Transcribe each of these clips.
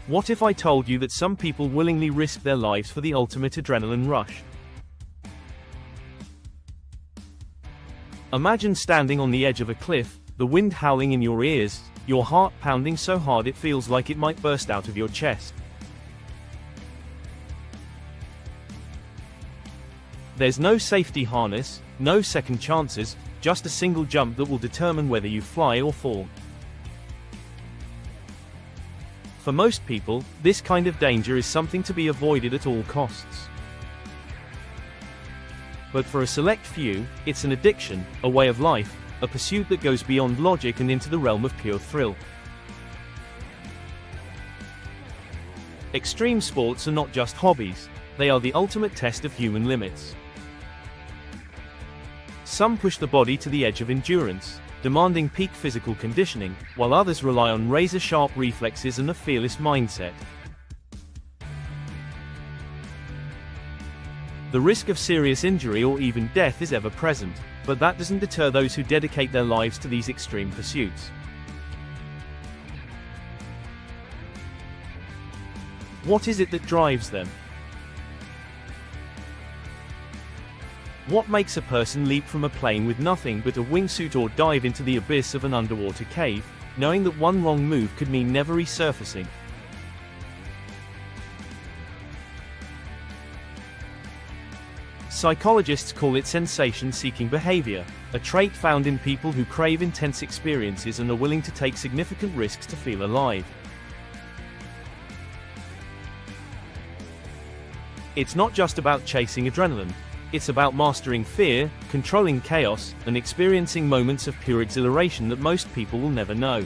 What if I told you that some people willingly risk their lives for the ultimate adrenaline rush? Imagine standing on the edge of a cliff, the wind howling in your ears, your heart pounding so hard it feels like it might burst out of your chest. There's no safety harness, no second chances, just a single jump that will determine whether you fly or fall. For most people, this kind of danger is something to be avoided at all costs. But for a select few, it's an addiction, a way of life, a pursuit that goes beyond logic and into the realm of pure thrill. Extreme sports are not just hobbies, they are the ultimate test of human limits. Some push the body to the edge of endurance, demanding peak physical conditioning, while others rely on razor-sharp reflexes and a fearless mindset. The risk of serious injury or even death is ever present, but that doesn't deter those who dedicate their lives to these extreme pursuits. What is it that drives them? What makes a person leap from a plane with nothing but a wingsuit or dive into the abyss of an underwater cave, knowing that one wrong move could mean never resurfacing? Psychologists call it sensation-seeking behavior, a trait found in people who crave intense experiences and are willing to take significant risks to feel alive. It's not just about chasing adrenaline. It's about mastering fear, controlling chaos, and experiencing moments of pure exhilaration that most people will never know.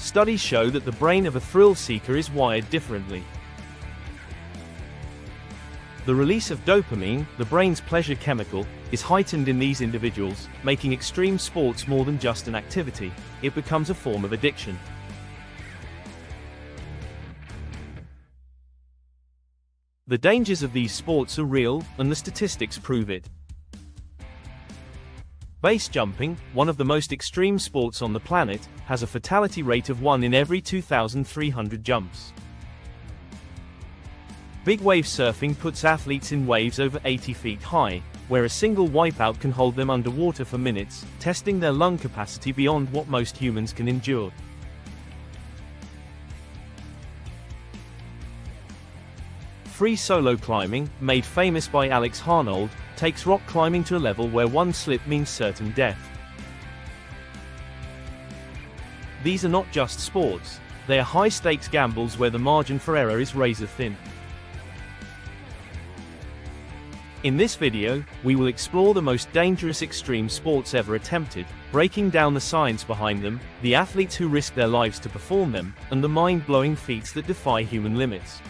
Studies show that the brain of a thrill seeker is wired differently. The release of dopamine, the brain's pleasure chemical, is heightened in these individuals, making extreme sports more than just an activity. It becomes a form of addiction. The dangers of these sports are real, and the statistics prove it. Base jumping, one of the most extreme sports on the planet, has a fatality rate of 1 in every 2,300 jumps. Big wave surfing puts athletes in waves over 80 feet high, where a single wipeout can hold them underwater for minutes, testing their lung capacity beyond what most humans can endure. Free solo climbing, made famous by Alex Honnold, takes rock climbing to a level where one slip means certain death. These are not just sports, they are high-stakes gambles where the margin for error is razor-thin. In this video, we will explore the most dangerous extreme sports ever attempted, breaking down the science behind them, the athletes who risk their lives to perform them, and the mind-blowing feats that defy human limits.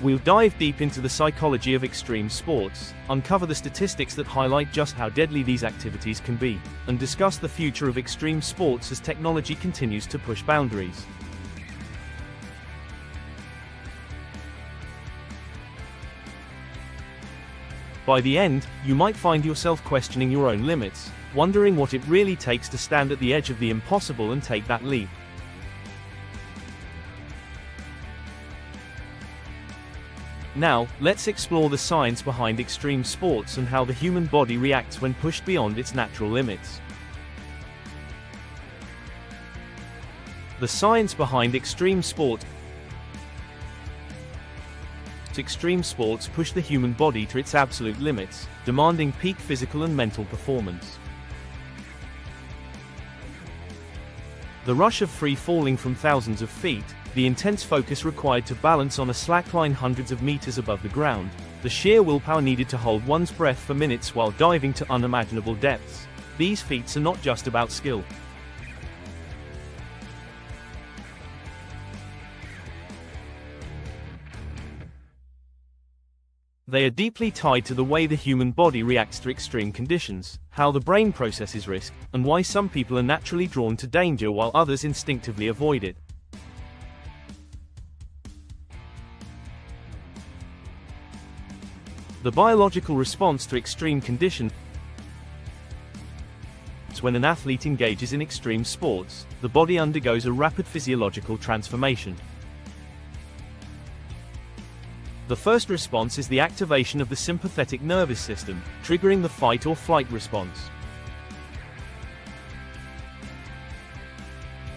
We'll dive deep into the psychology of extreme sports, uncover the statistics that highlight just how deadly these activities can be, and discuss the future of extreme sports as technology continues to push boundaries. By the end, you might find yourself questioning your own limits, wondering what it really takes to stand at the edge of the impossible and take that leap. Now, let's explore the science behind extreme sports and how the human body reacts when pushed beyond its natural limits. The science behind extreme sports. Extreme sports push the human body to its absolute limits, demanding peak physical and mental performance. The rush of free falling from thousands of feet, the intense focus required to balance on a slackline hundreds of meters above the ground, the sheer willpower needed to hold one's breath for minutes while diving to unimaginable depths. These feats are not just about skill. They are deeply tied to the way the human body reacts to extreme conditions, how the brain processes risk, and why some people are naturally drawn to danger while others instinctively avoid it. The biological response to extreme conditions. When an athlete engages in extreme sports, the body undergoes a rapid physiological transformation. The first response is the activation of the sympathetic nervous system, triggering the fight or flight response.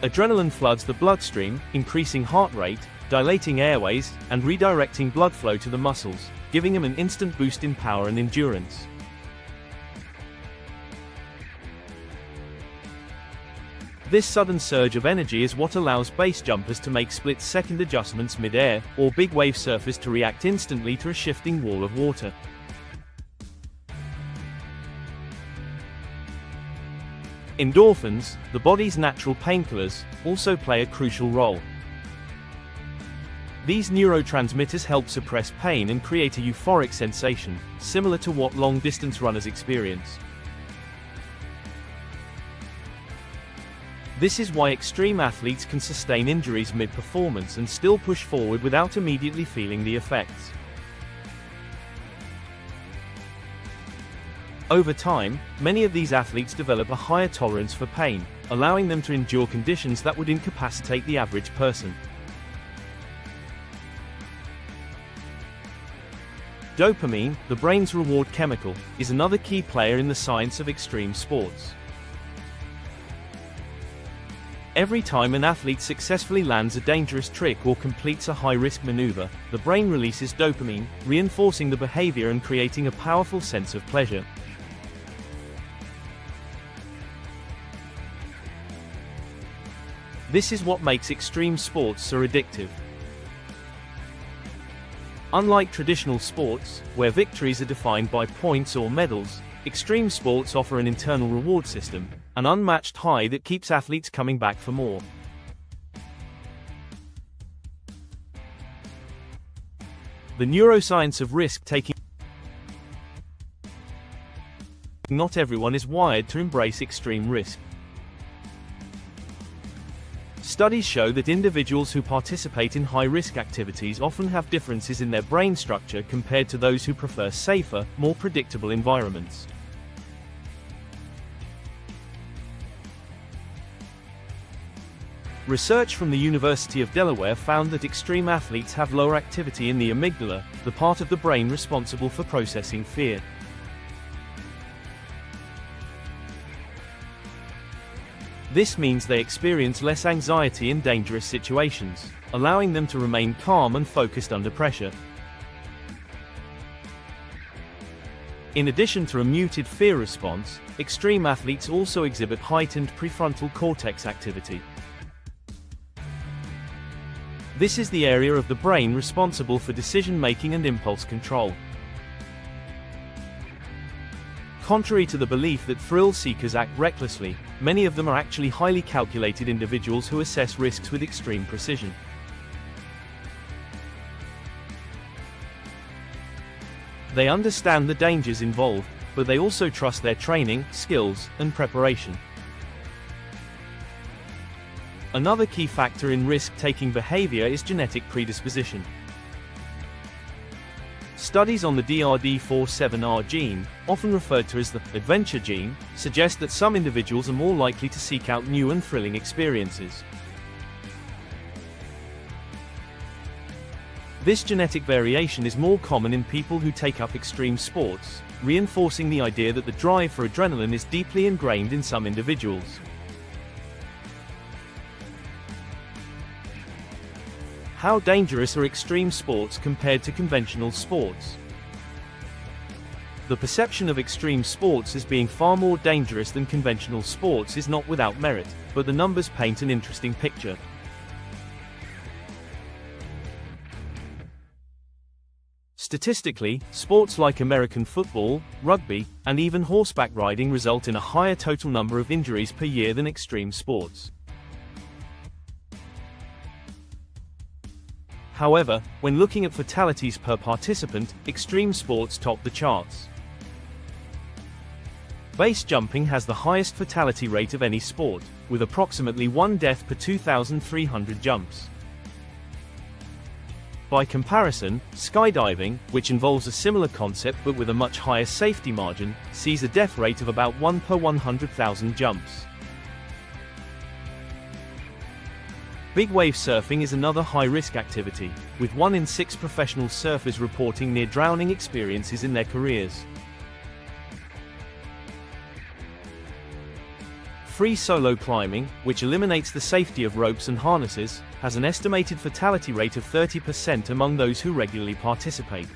Adrenaline floods the bloodstream, increasing heart rate, dilating airways, and redirecting blood flow to the muscles, giving them an instant boost in power and endurance. This sudden surge of energy is what allows base jumpers to make split-second adjustments mid-air, or big wave surfers to react instantly to a shifting wall of water. Endorphins, the body's natural painkillers, also play a crucial role. These neurotransmitters help suppress pain and create a euphoric sensation, similar to what long-distance runners experience. This is why extreme athletes can sustain injuries mid-performance and still push forward without immediately feeling the effects. Over time, many of these athletes develop a higher tolerance for pain, allowing them to endure conditions that would incapacitate the average person. Dopamine, the brain's reward chemical, is another key player in the science of extreme sports. Every time an athlete successfully lands a dangerous trick or completes a high-risk maneuver, the brain releases dopamine, reinforcing the behavior and creating a powerful sense of pleasure. This is what makes extreme sports so addictive. Unlike traditional sports, where victories are defined by points or medals, extreme sports offer an internal reward system, an unmatched high that keeps athletes coming back for more. The neuroscience of risk-taking. Not everyone is wired to embrace extreme risk. Studies show that individuals who participate in high-risk activities often have differences in their brain structure compared to those who prefer safer, more predictable environments. Research from the University of Delaware found that extreme athletes have lower activity in the amygdala, the part of the brain responsible for processing fear. This means they experience less anxiety in dangerous situations, allowing them to remain calm and focused under pressure. In addition to a muted fear response, extreme athletes also exhibit heightened prefrontal cortex activity. This is the area of the brain responsible for decision-making and impulse control. Contrary to the belief that thrill seekers act recklessly, many of them are actually highly calculated individuals who assess risks with extreme precision. They understand the dangers involved, but they also trust their training, skills, and preparation. Another key factor in risk-taking behavior is genetic predisposition. Studies on the DRD47R gene, often referred to as the adventure gene, suggest that some individuals are more likely to seek out new and thrilling experiences. This genetic variation is more common in people who take up extreme sports, reinforcing the idea that the drive for adrenaline is deeply ingrained in some individuals. How dangerous are extreme sports compared to conventional sports? The perception of extreme sports as being far more dangerous than conventional sports is not without merit, but the numbers paint an interesting picture. Statistically, sports like American football, rugby, and even horseback riding result in a higher total number of injuries per year than extreme sports. However, when looking at fatalities per participant, extreme sports top the charts. Base jumping has the highest fatality rate of any sport, with approximately 1 death per 2,300 jumps. By comparison, skydiving, which involves a similar concept but with a much higher safety margin, sees a death rate of about 1 per 100,000 jumps. Big wave surfing is another high-risk activity, with 1 in 6 professional surfers reporting near-drowning experiences in their careers. Free solo climbing, which eliminates the safety of ropes and harnesses, has an estimated fatality rate of 30% among those who regularly participate.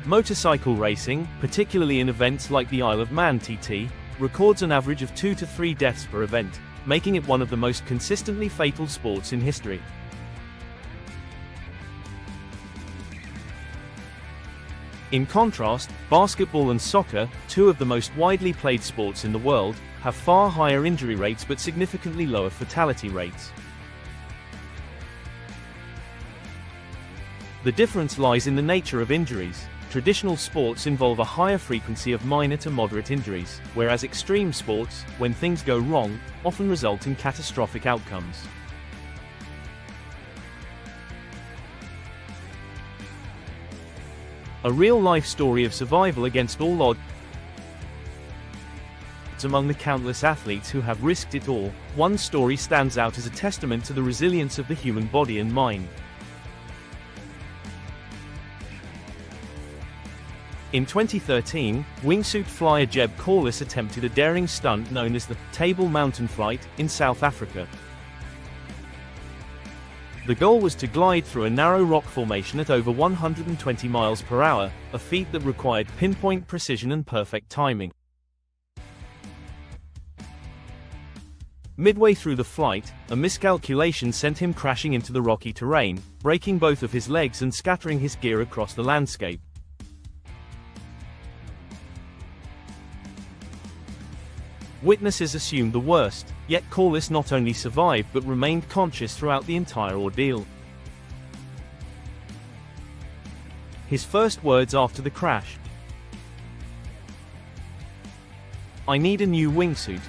Motorcycle racing, particularly in events like the Isle of Man TT, records an average of 2 to 3 deaths per event, making it one of the most consistently fatal sports in history. In contrast, basketball and soccer, two of the most widely played sports in the world, have far higher injury rates but significantly lower fatality rates. The difference lies in the nature of injuries. Traditional sports involve a higher frequency of minor to moderate injuries, whereas extreme sports, when things go wrong, often result in catastrophic outcomes. A real-life story of survival against all odds among the countless athletes who have risked it all. One story stands out as a testament to the resilience of the human body and mind. In 2013, wingsuit flyer Jeb Corliss attempted a daring stunt known as the Table Mountain Flight in South Africa. The goal was to glide through a narrow rock formation at over 120 miles per hour, a feat that required pinpoint precision and perfect timing. Midway through the flight, a miscalculation sent him crashing into the rocky terrain, breaking both of his legs and scattering his gear across the landscape. Witnesses assumed the worst, yet Corliss not only survived but remained conscious throughout the entire ordeal. His first words after the crash: "I need a new wingsuit."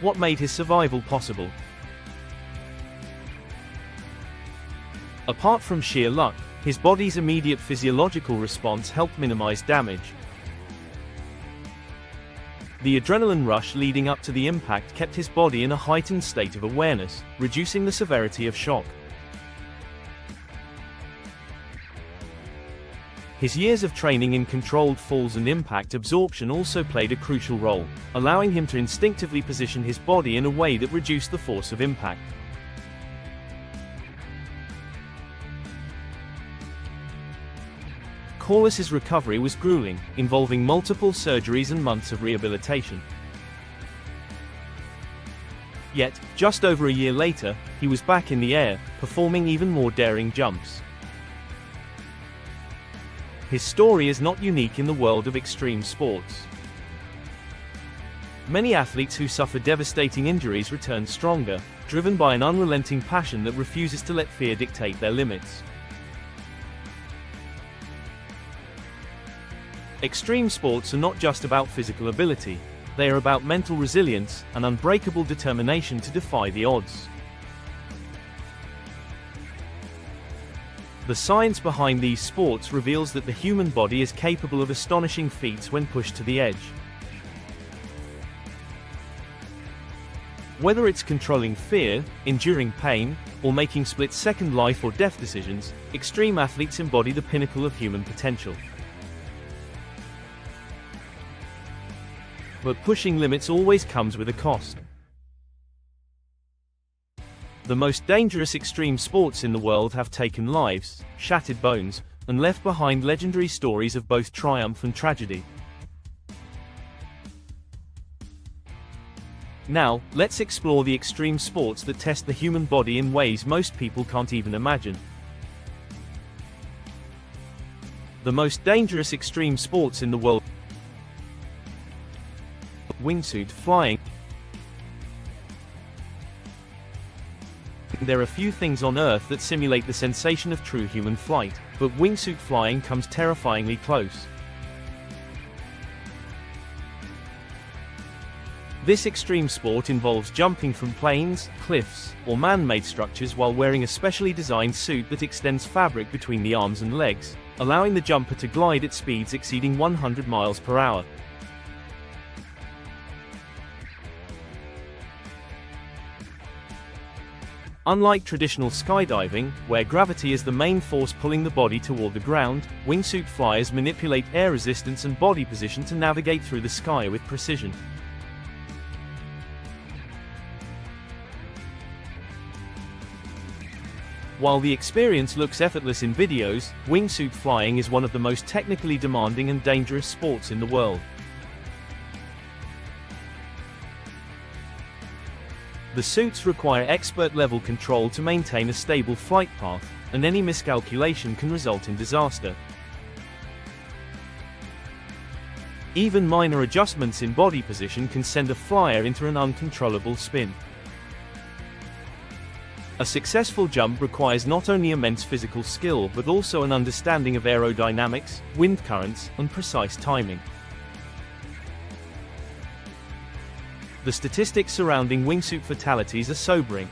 What made his survival possible? Apart from sheer luck, his body's immediate physiological response helped minimize damage. The adrenaline rush leading up to the impact kept his body in a heightened state of awareness, reducing the severity of shock. His years of training in controlled falls and impact absorption also played a crucial role, allowing him to instinctively position his body in a way that reduced the force of impact. Corliss's recovery was grueling, involving multiple surgeries and months of rehabilitation. Yet, just over a year later, he was back in the air, performing even more daring jumps. His story is not unique in the world of extreme sports. Many athletes who suffer devastating injuries return stronger, driven by an unrelenting passion that refuses to let fear dictate their limits. Extreme sports are not just about physical ability, they are about mental resilience and unbreakable determination to defy the odds. The science behind these sports reveals that the human body is capable of astonishing feats when pushed to the edge. Whether it's controlling fear, enduring pain, or making split-second life or death decisions, extreme athletes embody the pinnacle of human potential. But pushing limits always comes with a cost. The most dangerous extreme sports in the world have taken lives, shattered bones, and left behind legendary stories of both triumph and tragedy. Now, let's explore the extreme sports that test the human body in ways most people can't even imagine. The most dangerous extreme sports in the world: wingsuit flying. There are few things on Earth that simulate the sensation of true human flight, but wingsuit flying comes terrifyingly close. This extreme sport involves jumping from planes, cliffs, or man-made structures while wearing a specially designed suit that extends fabric between the arms and legs, allowing the jumper to glide at speeds exceeding 100 miles per hour. Unlike traditional skydiving, where gravity is the main force pulling the body toward the ground, wingsuit flyers manipulate air resistance and body position to navigate through the sky with precision. While the experience looks effortless in videos, wingsuit flying is one of the most technically demanding and dangerous sports in the world. The suits require expert-level control to maintain a stable flight path, and any miscalculation can result in disaster. Even minor adjustments in body position can send a flyer into an uncontrollable spin. A successful jump requires not only immense physical skill but also an understanding of aerodynamics, wind currents, and precise timing. The statistics surrounding wingsuit fatalities are sobering.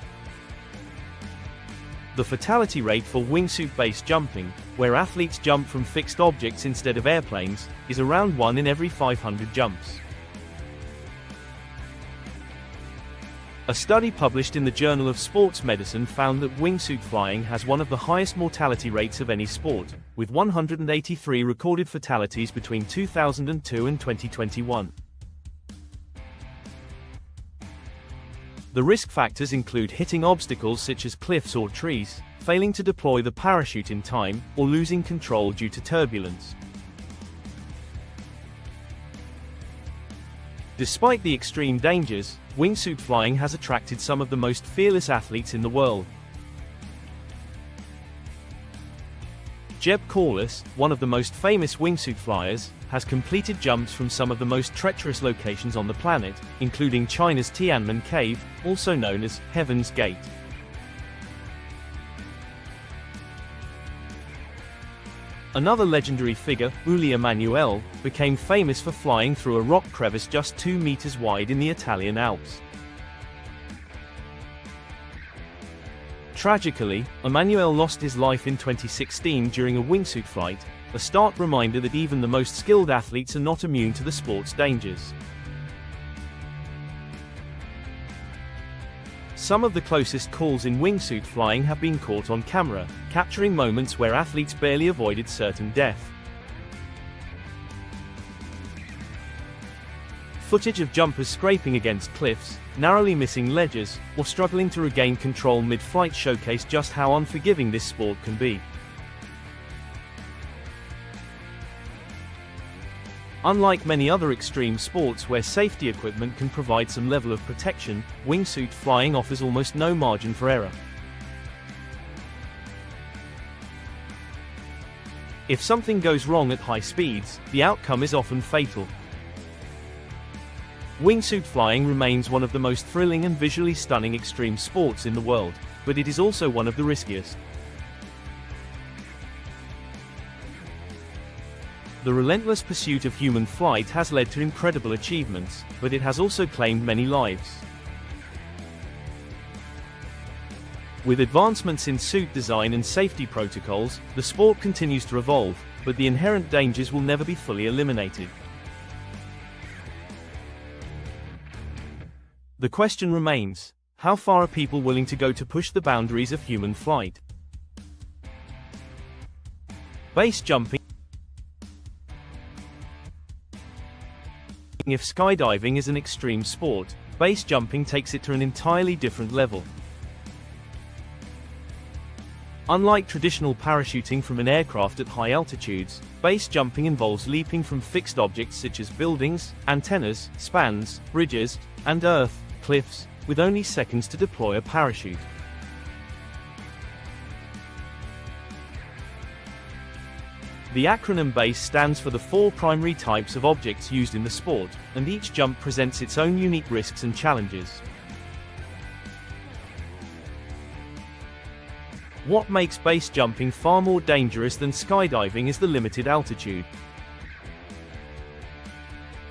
The fatality rate for wingsuit-based jumping, where athletes jump from fixed objects instead of airplanes, is around 1 in every 500 jumps. A study published in the Journal of Sports Medicine found that wingsuit flying has one of the highest mortality rates of any sport, with 183 recorded fatalities between 2002 and 2021. The risk factors include hitting obstacles such as cliffs or trees, failing to deploy the parachute in time, or losing control due to turbulence. Despite the extreme dangers, wingsuit flying has attracted some of the most fearless athletes in the world. Jeb Corliss, one of the most famous wingsuit flyers, has completed jumps from some of the most treacherous locations on the planet, including China's Tiananmen Cave, also known as Heaven's Gate. Another legendary figure, Uli Emanuel, became famous for flying through a rock crevice just 2 meters wide in the Italian Alps. Tragically, Emanuel lost his life in 2016 during a wingsuit flight, a stark reminder that even the most skilled athletes are not immune to the sport's dangers. Some of the closest calls in wingsuit flying have been caught on camera, capturing moments where athletes barely avoided certain death. Footage of jumpers scraping against cliffs, narrowly missing ledges, or struggling to regain control mid-flight showcase just how unforgiving this sport can be. Unlike many other extreme sports where safety equipment can provide some level of protection, wingsuit flying offers almost no margin for error. If something goes wrong at high speeds, the outcome is often fatal. Wingsuit flying remains one of the most thrilling and visually stunning extreme sports in the world, but it is also one of the riskiest. The relentless pursuit of human flight has led to incredible achievements, but it has also claimed many lives. With advancements in suit design and safety protocols, the sport continues to evolve, but the inherent dangers will never be fully eliminated. The question remains, how far are people willing to go to push the boundaries of human flight? Base jumping. If skydiving is an extreme sport, base jumping takes it to an entirely different level. Unlike traditional parachuting from an aircraft at high altitudes, base jumping involves leaping from fixed objects such as buildings, antennas, spans, bridges, and earth, cliffs, with only seconds to deploy a parachute. The acronym BASE stands for the 4 primary types of objects used in the sport, and each jump presents its own unique risks and challenges. What makes base jumping far more dangerous than skydiving is the limited altitude.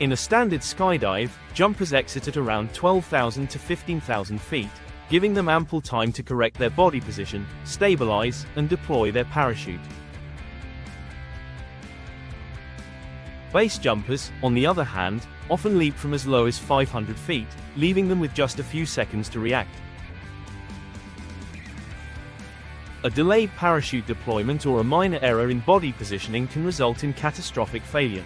In a standard skydive, jumpers exit at around 12,000 to 15,000 feet, giving them ample time to correct their body position, stabilize, and deploy their parachute. Base jumpers, on the other hand, often leap from as low as 500 feet, leaving them with just a few seconds to react. A delayed parachute deployment or a minor error in body positioning can result in catastrophic failure.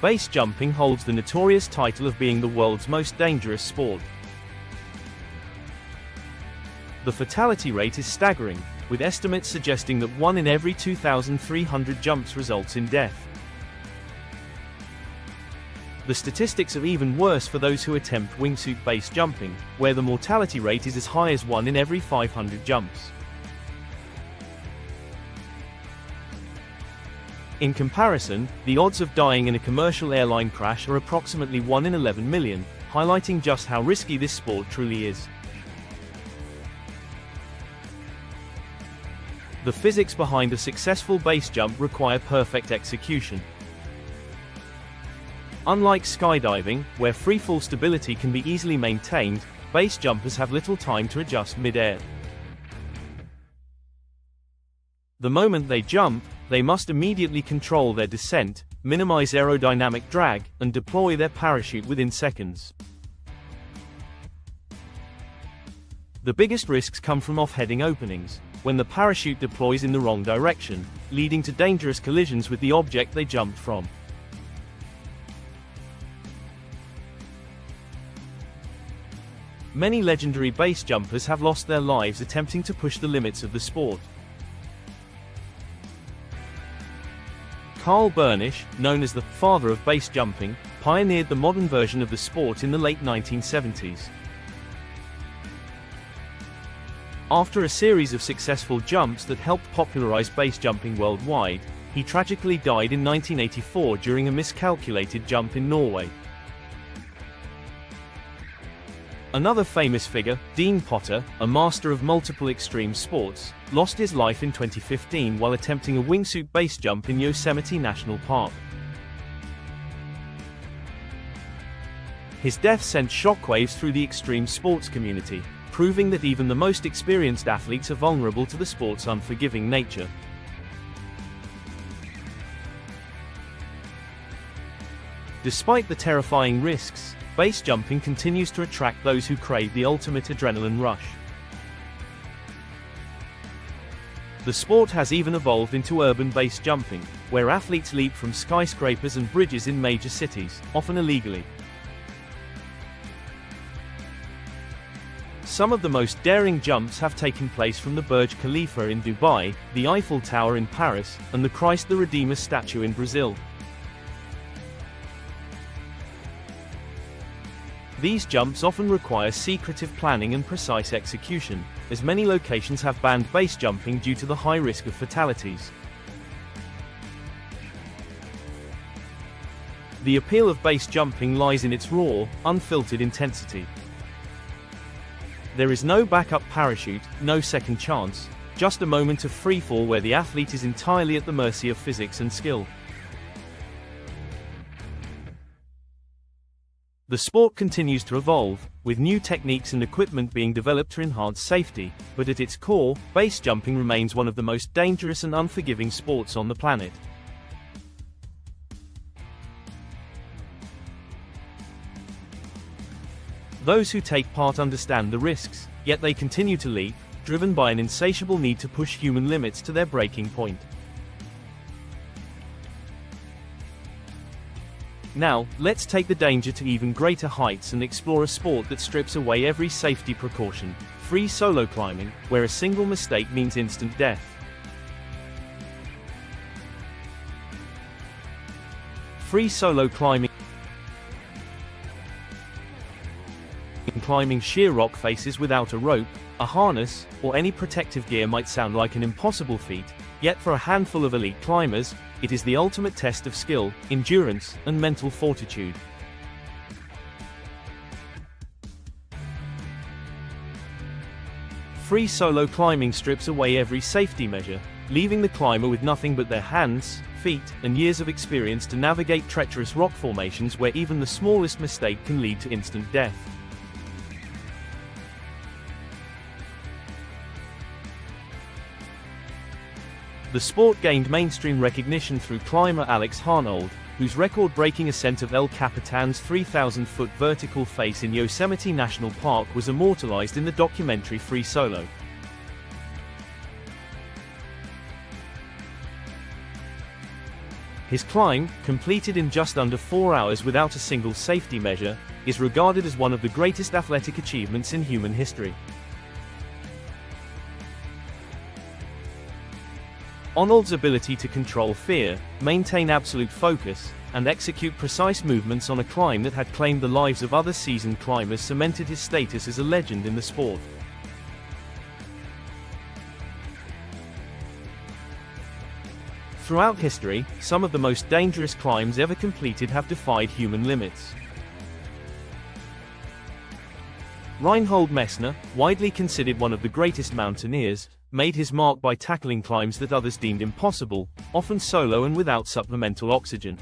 Base jumping holds the notorious title of being the world's most dangerous sport. The fatality rate is staggering, with estimates suggesting that 1 in every 2,300 jumps results in death. The statistics are even worse for those who attempt wingsuit base jumping, where the mortality rate is as high as 1 in every 500 jumps. In comparison, the odds of dying in a commercial airline crash are approximately 1 in 11 million, highlighting just how risky this sport truly is. The physics behind a successful base jump require perfect execution. Unlike skydiving, where freefall stability can be easily maintained, base jumpers have little time to adjust mid-air. The moment they jump, they must immediately control their descent, minimize aerodynamic drag, and deploy their parachute within seconds. The biggest risks come from off-heading openings, when the parachute deploys in the wrong direction, leading to dangerous collisions with the object they jumped from. Many legendary base jumpers have lost their lives attempting to push the limits of the sport. Carl Burnish, known as the father of base jumping, pioneered the modern version of the sport in the late 1970s. After a series of successful jumps that helped popularize base jumping worldwide, he tragically died in 1984 during a miscalculated jump in Norway. Another famous figure, Dean Potter, a master of multiple extreme sports, lost his life in 2015 while attempting a wingsuit base jump in Yosemite National Park. His death sent shockwaves through the extreme sports community, proving that even the most experienced athletes are vulnerable to the sport's unforgiving nature. Despite the terrifying risks, base jumping continues to attract those who crave the ultimate adrenaline rush. The sport has even evolved into urban base jumping, where athletes leap from skyscrapers and bridges in major cities, often illegally. Some of the most daring jumps have taken place from the Burj Khalifa in Dubai, the Eiffel Tower in Paris, and the Christ the Redeemer statue in Brazil. These jumps often require secretive planning and precise execution, as many locations have banned base jumping due to the high risk of fatalities. The appeal of base jumping lies in its raw, unfiltered intensity. There is no backup parachute, no second chance, just a moment of freefall where the athlete is entirely at the mercy of physics and skill. The sport continues to evolve, with new techniques and equipment being developed to enhance safety, but at its core, base jumping remains one of the most dangerous and unforgiving sports on the planet. Those who take part understand the risks, yet they continue to leap, driven by an insatiable need to push human limits to their breaking point. Now, let's take the danger to even greater heights and explore a sport that strips away every safety precaution: free solo climbing, where a single mistake means instant death. Free solo climbing. Climbing sheer rock faces without a rope, a harness, or any protective gear might sound like an impossible feat, yet for a handful of elite climbers, it is the ultimate test of skill, endurance, and mental fortitude. Free solo climbing strips away every safety measure, leaving the climber with nothing but their hands, feet, and years of experience to navigate treacherous rock formations where even the smallest mistake can lead to instant death. The sport gained mainstream recognition through climber Alex Honnold, whose record-breaking ascent of El Capitan's 3,000-foot vertical face in Yosemite National Park was immortalized in the documentary Free Solo. His climb, completed in just under 4 hours without a single safety measure, is regarded as one of the greatest athletic achievements in human history. Honnold's ability to control fear, maintain absolute focus, and execute precise movements on a climb that had claimed the lives of other seasoned climbers cemented his status as a legend in the sport. Throughout history, some of the most dangerous climbs ever completed have defied human limits. Reinhold Messner, widely considered one of the greatest mountaineers, made his mark by tackling climbs that others deemed impossible, often solo and without supplemental oxygen.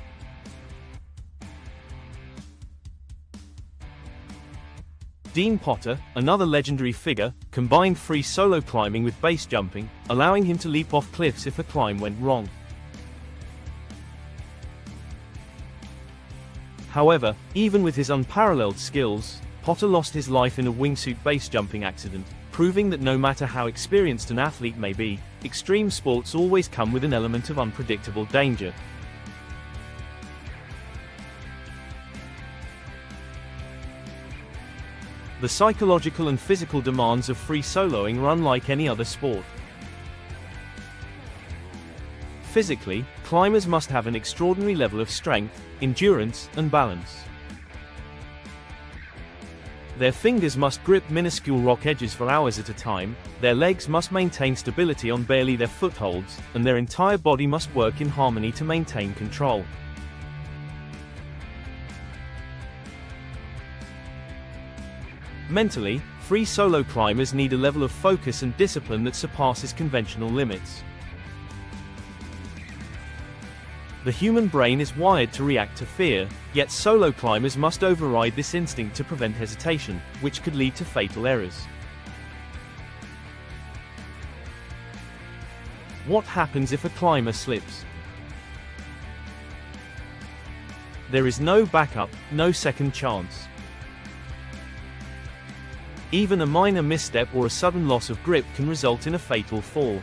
Dean Potter, another legendary figure, combined free solo climbing with base jumping, allowing him to leap off cliffs if a climb went wrong. However, even with his unparalleled skills, Potter lost his life in a wingsuit base jumping accident, proving that no matter how experienced an athlete may be, extreme sports always come with an element of unpredictable danger. The psychological and physical demands of free soloing are unlike any other sport. Physically, climbers must have an extraordinary level of strength, endurance, and balance. Their fingers must grip minuscule rock edges for hours at a time, their legs must maintain stability on barely their footholds, and their entire body must work in harmony to maintain control. Mentally, free solo climbers need a level of focus and discipline that surpasses conventional limits. The human brain is wired to react to fear, yet solo climbers must override this instinct to prevent hesitation, which could lead to fatal errors. What happens if a climber slips? There is no backup, no second chance. Even a minor misstep or a sudden loss of grip can result in a fatal fall.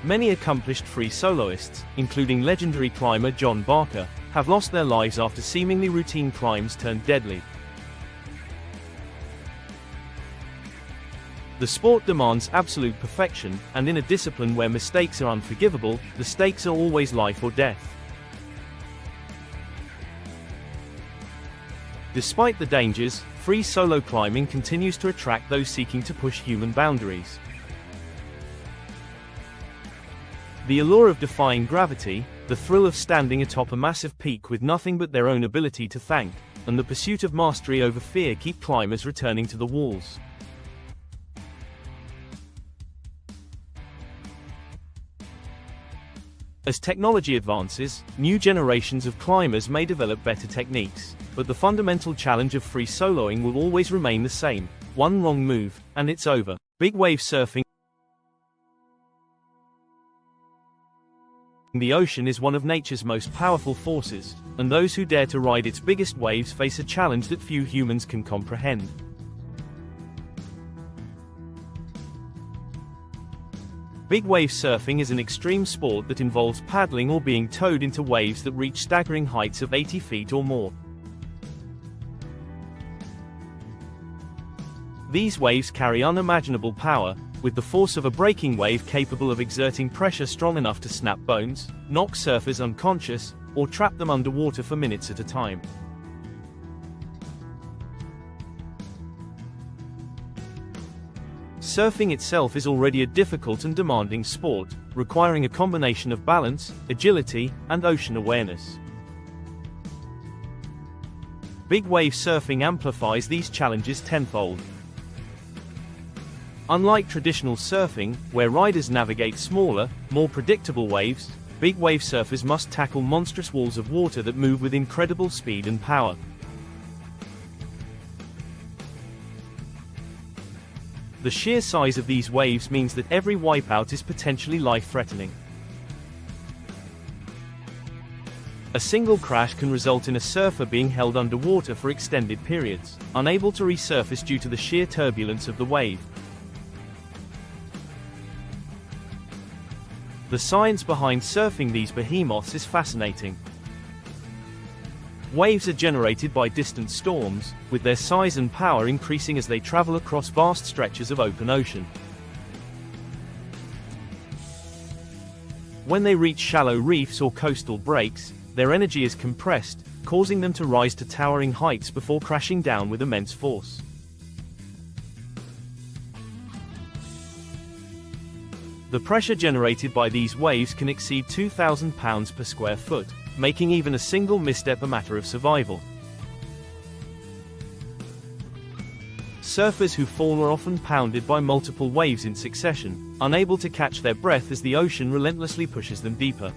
Many accomplished free soloists, including legendary climber John Barker, have lost their lives after seemingly routine climbs turned deadly. The sport demands absolute perfection, and in a discipline where mistakes are unforgivable, the stakes are always life or death. Despite the dangers, free solo climbing continues to attract those seeking to push human boundaries. The allure of defying gravity, the thrill of standing atop a massive peak with nothing but their own ability to thank, and the pursuit of mastery over fear keep climbers returning to the walls. As technology advances, new generations of climbers may develop better techniques, but the fundamental challenge of free soloing will always remain the same: one wrong move, and it's over. Big wave surfing. The ocean is one of nature's most powerful forces, and those who dare to ride its biggest waves face a challenge that few humans can comprehend. Big wave surfing is an extreme sport that involves paddling or being towed into waves that reach staggering heights of 80 feet or more. These waves carry unimaginable power, with the force of a breaking wave capable of exerting pressure strong enough to snap bones, knock surfers unconscious, or trap them underwater for minutes at a time. Surfing itself is already a difficult and demanding sport, requiring a combination of balance, agility, and ocean awareness. Big wave surfing amplifies these challenges tenfold. Unlike traditional surfing, where riders navigate smaller, more predictable waves, big wave surfers must tackle monstrous walls of water that move with incredible speed and power. The sheer size of these waves means that every wipeout is potentially life-threatening. A single crash can result in a surfer being held underwater for extended periods, unable to resurface due to the sheer turbulence of the wave. The science behind surfing these behemoths is fascinating. Waves are generated by distant storms, with their size and power increasing as they travel across vast stretches of open ocean. When they reach shallow reefs or coastal breaks, their energy is compressed, causing them to rise to towering heights before crashing down with immense force. The pressure generated by these waves can exceed 2,000 pounds per square foot, making even a single misstep a matter of survival. Surfers who fall are often pounded by multiple waves in succession, unable to catch their breath as the ocean relentlessly pushes them deeper.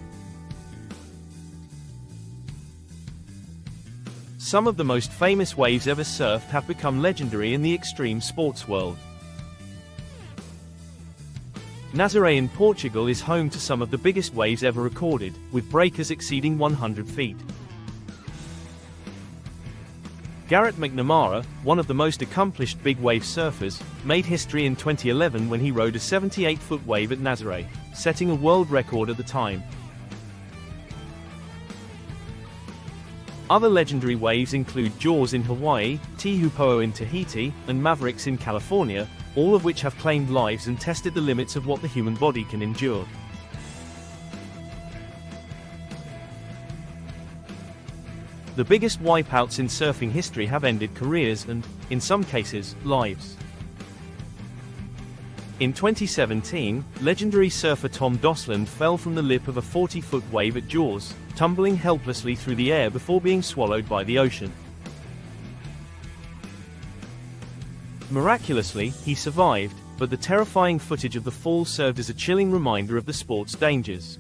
Some of the most famous waves ever surfed have become legendary in the extreme sports world. Nazaré in Portugal is home to some of the biggest waves ever recorded, with breakers exceeding 100 feet. Garrett McNamara, one of the most accomplished big wave surfers, made history in 2011 when he rode a 78-foot wave at Nazaré, setting a world record at the time. Other legendary waves include Jaws in Hawaii, Tihupo'o in Tahiti, and Mavericks in California, all of which have claimed lives and tested the limits of what the human body can endure. The biggest wipeouts in surfing history have ended careers and, in some cases, lives. In 2017, legendary surfer Tom Dosland fell from the lip of a 40-foot wave at Jaws, tumbling helplessly through the air before being swallowed by the ocean. Miraculously, he survived, but the terrifying footage of the fall served as a chilling reminder of the sport's dangers.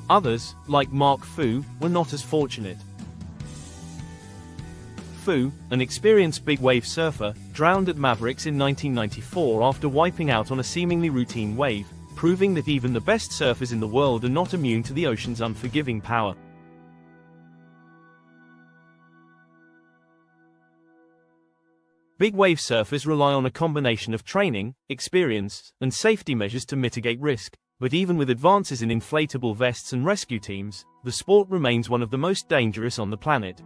Others, like Mark Fu, were not as fortunate. Fu, an experienced big wave surfer, drowned at Mavericks in 1994 after wiping out on a seemingly routine wave, proving that even the best surfers in the world are not immune to the ocean's unforgiving power. Big wave surfers rely on a combination of training, experience, and safety measures to mitigate risk, but even with advances in inflatable vests and rescue teams, the sport remains one of the most dangerous on the planet.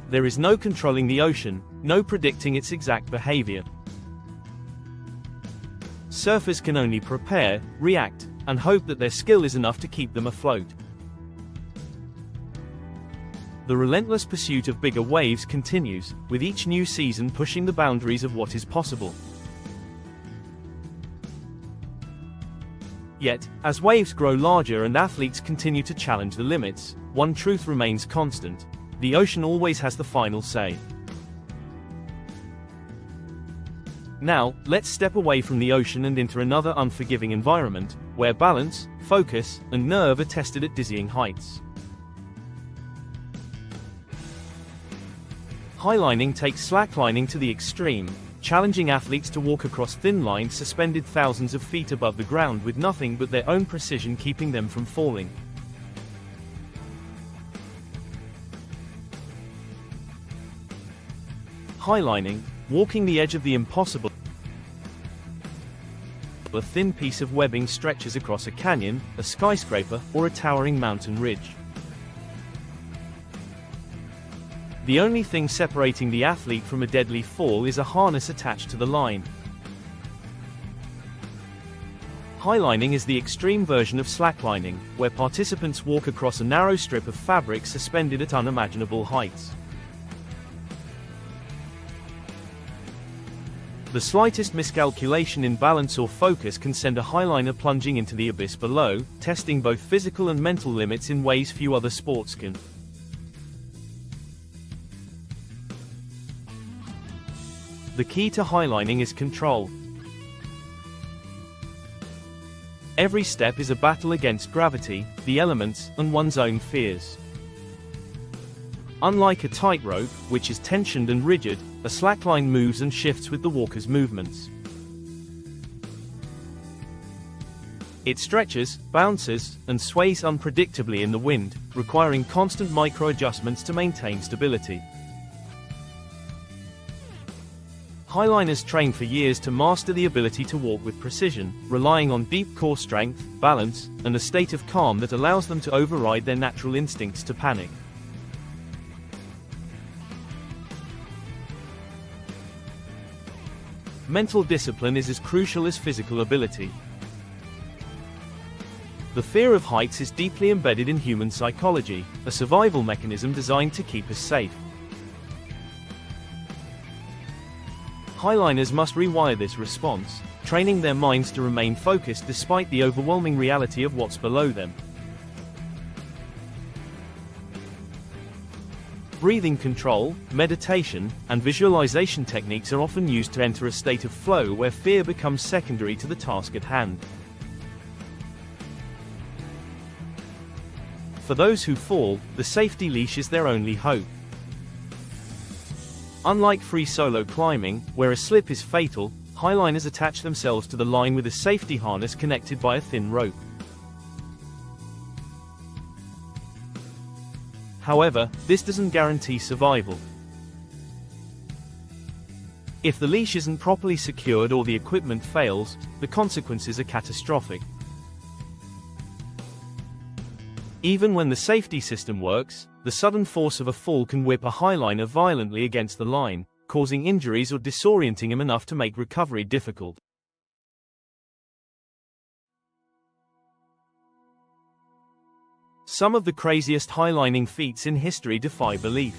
There is no controlling the ocean, no predicting its exact behavior. Surfers can only prepare, react, and hope that their skill is enough to keep them afloat. The relentless pursuit of bigger waves continues, with each new season pushing the boundaries of what is possible. Yet, as waves grow larger and athletes continue to challenge the limits, one truth remains constant: the ocean always has the final say. Now, let's step away from the ocean and enter another unforgiving environment, where balance, focus, and nerve are tested at dizzying heights. Highlining takes slacklining to the extreme, challenging athletes to walk across thin lines suspended thousands of feet above the ground with nothing but their own precision keeping them from falling. Highlining, walking the edge of the impossible. A thin piece of webbing stretches across a canyon, a skyscraper, or a towering mountain ridge. The only thing separating the athlete from a deadly fall is a harness attached to the line. Highlining is the extreme version of slacklining, where participants walk across a narrow strip of fabric suspended at unimaginable heights. The slightest miscalculation in balance or focus can send a highliner plunging into the abyss below, testing both physical and mental limits in ways few other sports can. The key to highlining is control. Every step is a battle against gravity, the elements, and one's own fears. Unlike a tightrope, which is tensioned and rigid, a slackline moves and shifts with the walker's movements. It stretches, bounces, and sways unpredictably in the wind, requiring constant micro-adjustments to maintain stability. Highliners train for years to master the ability to walk with precision, relying on deep core strength, balance, and a state of calm that allows them to override their natural instincts to panic. Mental discipline is as crucial as physical ability. The fear of heights is deeply embedded in human psychology, a survival mechanism designed to keep us safe. Highliners must rewire this response, training their minds to remain focused despite the overwhelming reality of what's below them. Breathing control, meditation, and visualization techniques are often used to enter a state of flow where fear becomes secondary to the task at hand. For those who fall, the safety leash is their only hope. Unlike free solo climbing, where a slip is fatal, highliners attach themselves to the line with a safety harness connected by a thin rope. However, this doesn't guarantee survival. If the leash isn't properly secured or the equipment fails, the consequences are catastrophic. Even when the safety system works, the sudden force of a fall can whip a highliner violently against the line, causing injuries or disorienting him enough to make recovery difficult. Some of the craziest highlining feats in history defy belief.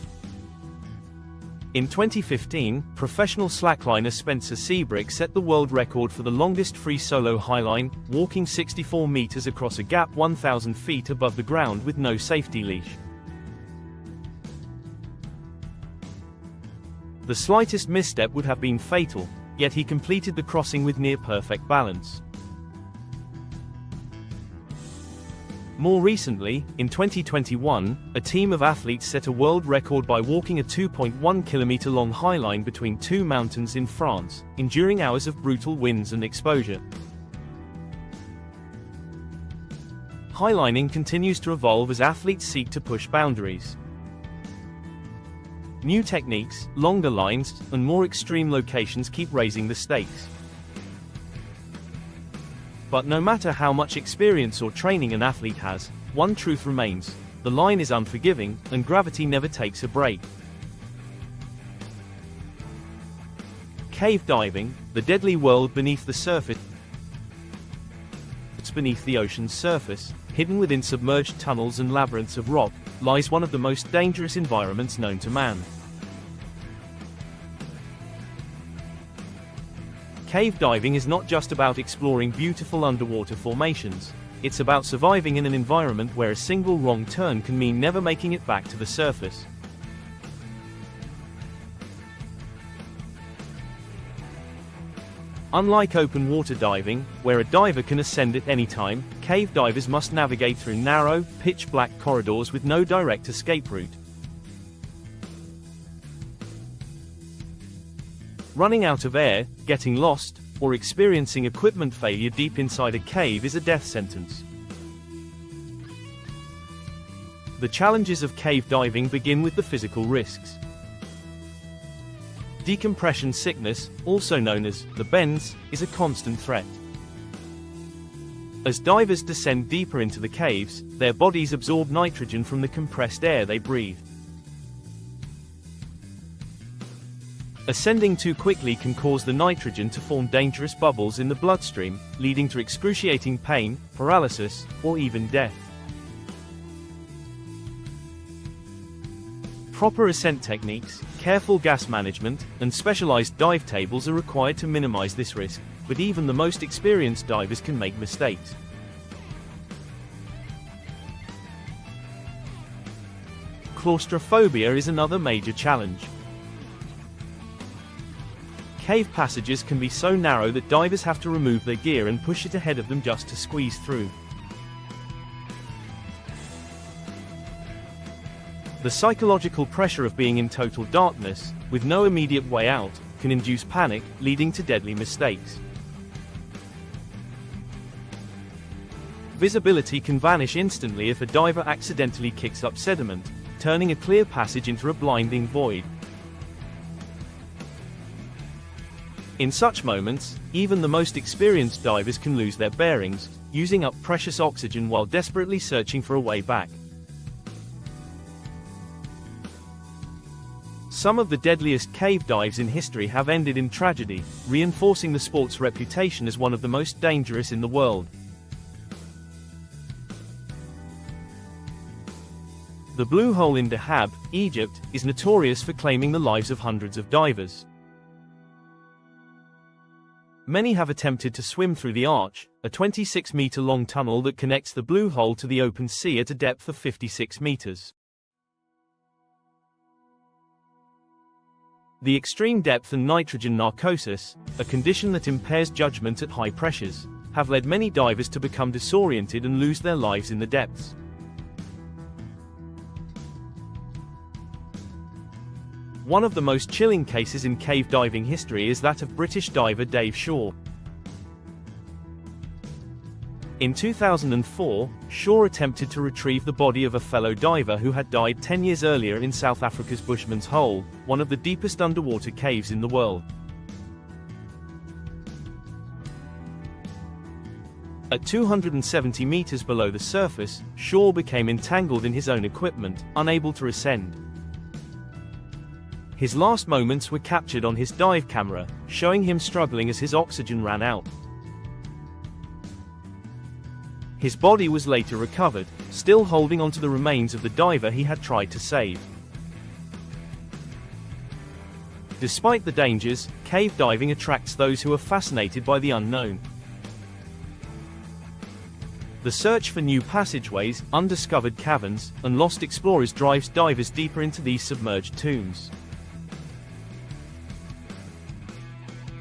In 2015, professional slackliner Spencer Seabrick set the world record for the longest free solo highline, walking 64 meters across a gap 1,000 feet above the ground with no safety leash. The slightest misstep would have been fatal, yet he completed the crossing with near-perfect balance. More recently, in 2021, a team of athletes set a world record by walking a 2.1-kilometer-long highline between two mountains in France, enduring hours of brutal winds and exposure. Highlining continues to evolve as athletes seek to push boundaries. New techniques, longer lines, and more extreme locations keep raising the stakes. But no matter how much experience or training an athlete has, one truth remains: the line is unforgiving, and gravity never takes a break. Cave diving, the deadly world beneath the surface. Beneath the ocean's surface, hidden within submerged tunnels and labyrinths of rock, lies one of the most dangerous environments known to man. Cave diving is not just about exploring beautiful underwater formations, it's about surviving in an environment where a single wrong turn can mean never making it back to the surface. Unlike open water diving, where a diver can ascend at any time, cave divers must navigate through narrow, pitch-black corridors with no direct escape route. Running out of air, getting lost, or experiencing equipment failure deep inside a cave is a death sentence. The challenges of cave diving begin with the physical risks. Decompression sickness, also known as the bends, is a constant threat. As divers descend deeper into the caves, their bodies absorb nitrogen from the compressed air they breathe. Ascending too quickly can cause the nitrogen to form dangerous bubbles in the bloodstream, leading to excruciating pain, paralysis, or even death. Proper ascent techniques, careful gas management, and specialized dive tables are required to minimize this risk, but even the most experienced divers can make mistakes. Claustrophobia is another major challenge. Cave passages can be so narrow that divers have to remove their gear and push it ahead of them just to squeeze through. The psychological pressure of being in total darkness, with no immediate way out, can induce panic, leading to deadly mistakes. Visibility can vanish instantly if a diver accidentally kicks up sediment, turning a clear passage into a blinding void. In such moments, even the most experienced divers can lose their bearings, using up precious oxygen while desperately searching for a way back. Some of the deadliest cave dives in history have ended in tragedy, reinforcing the sport's reputation as one of the most dangerous in the world. The Blue Hole in Dahab, Egypt, is notorious for claiming the lives of hundreds of divers. Many have attempted to swim through the Arch, a 26-meter-long tunnel that connects the Blue Hole to the open sea at a depth of 56 meters. The extreme depth and nitrogen narcosis, a condition that impairs judgment at high pressures, have led many divers to become disoriented and lose their lives in the depths. One of the most chilling cases in cave diving history is that of British diver Dave Shaw. In 2004, Shaw attempted to retrieve the body of a fellow diver who had died 10 years earlier in South Africa's Bushman's Hole, one of the deepest underwater caves in the world. At 270 meters below the surface, Shaw became entangled in his own equipment, unable to ascend. His last moments were captured on his dive camera, showing him struggling as his oxygen ran out. His body was later recovered, still holding onto the remains of the diver he had tried to save. Despite the dangers, cave diving attracts those who are fascinated by the unknown. The search for new passageways, undiscovered caverns, and lost explorers drives divers deeper into these submerged tombs.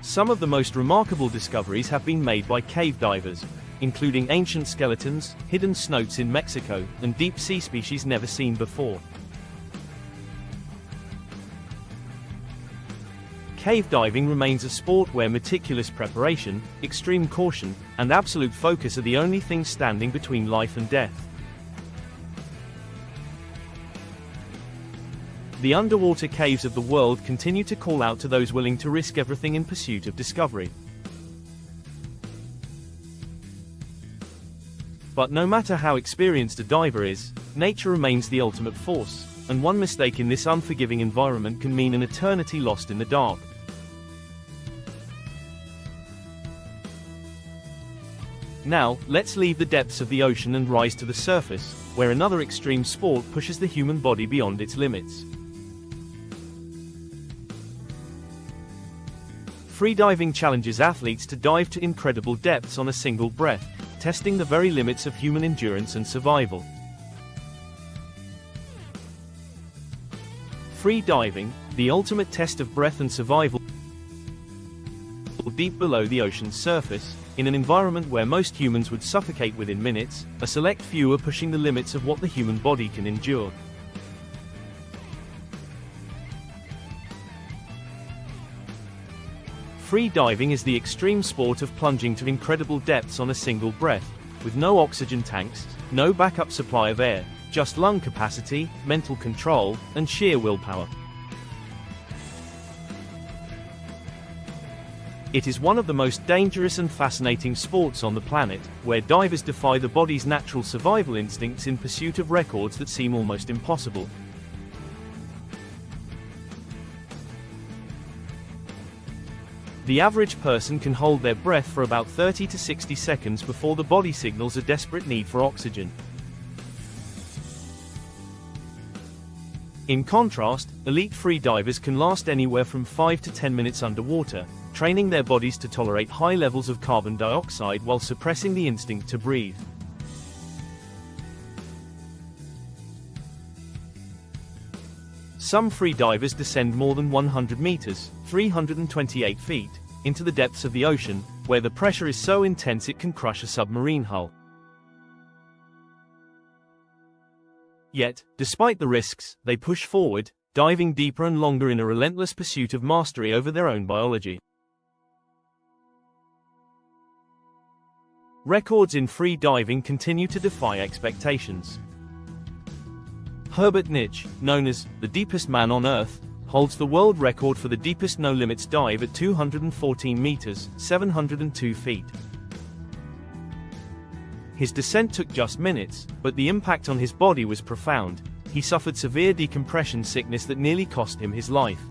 Some of the most remarkable discoveries have been made by cave divers, including ancient skeletons, hidden cenotes in Mexico, and deep-sea species never seen before. Cave diving remains a sport where meticulous preparation, extreme caution, and absolute focus are the only things standing between life and death. The underwater caves of the world continue to call out to those willing to risk everything in pursuit of discovery. But no matter how experienced a diver is, nature remains the ultimate force, and one mistake in this unforgiving environment can mean an eternity lost in the dark. Now, let's leave the depths of the ocean and rise to the surface, where another extreme sport pushes the human body beyond its limits. Freediving challenges athletes to dive to incredible depths on a single breath, testing the very limits of human endurance and survival. Freediving, the ultimate test of breath and survival deep below the ocean's surface, in an environment where most humans would suffocate within minutes, a select few are pushing the limits of what the human body can endure. Freediving is the extreme sport of plunging to incredible depths on a single breath, with no oxygen tanks, no backup supply of air, just lung capacity, mental control, and sheer willpower. It is one of the most dangerous and fascinating sports on the planet, where divers defy the body's natural survival instincts in pursuit of records that seem almost impossible. The average person can hold their breath for about 30 to 60 seconds before the body signals a desperate need for oxygen. In contrast, elite freedivers can last anywhere from 5 to 10 minutes underwater, training their bodies to tolerate high levels of carbon dioxide while suppressing the instinct to breathe. Some free divers descend more than 100 meters, 328 feet, into the depths of the ocean, where the pressure is so intense it can crush a submarine hull. Yet, despite the risks, they push forward, diving deeper and longer in a relentless pursuit of mastery over their own biology. Records in free diving continue to defy expectations. Herbert Nitsch, known as the deepest man on Earth, holds the world record for the deepest no-limits dive at 214 meters, 702 feet. His descent took just minutes, but the impact on his body was profound. He suffered severe decompression sickness that nearly cost him his life.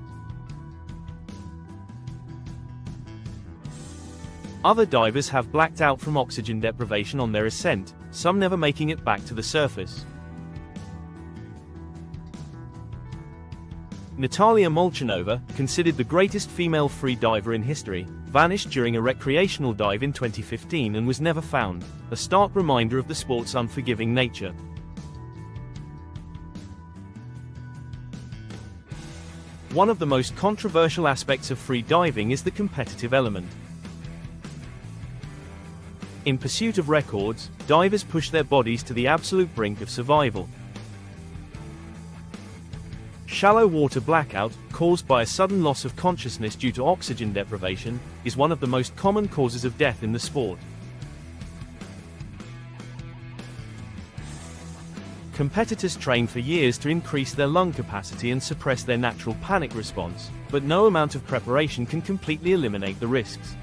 Other divers have blacked out from oxygen deprivation on their ascent, some never making it back to the surface. Natalia Molchanova, considered the greatest female free diver in history, vanished during a recreational dive in 2015 and was never found, a stark reminder of the sport's unforgiving nature. One of the most controversial aspects of free diving is the competitive element. In pursuit of records, divers push their bodies to the absolute brink of survival. Shallow water blackout, caused by a sudden loss of consciousness due to oxygen deprivation, is one of the most common causes of death in the sport. Competitors train for years to increase their lung capacity and suppress their natural panic response, but no amount of preparation can completely eliminate the risks.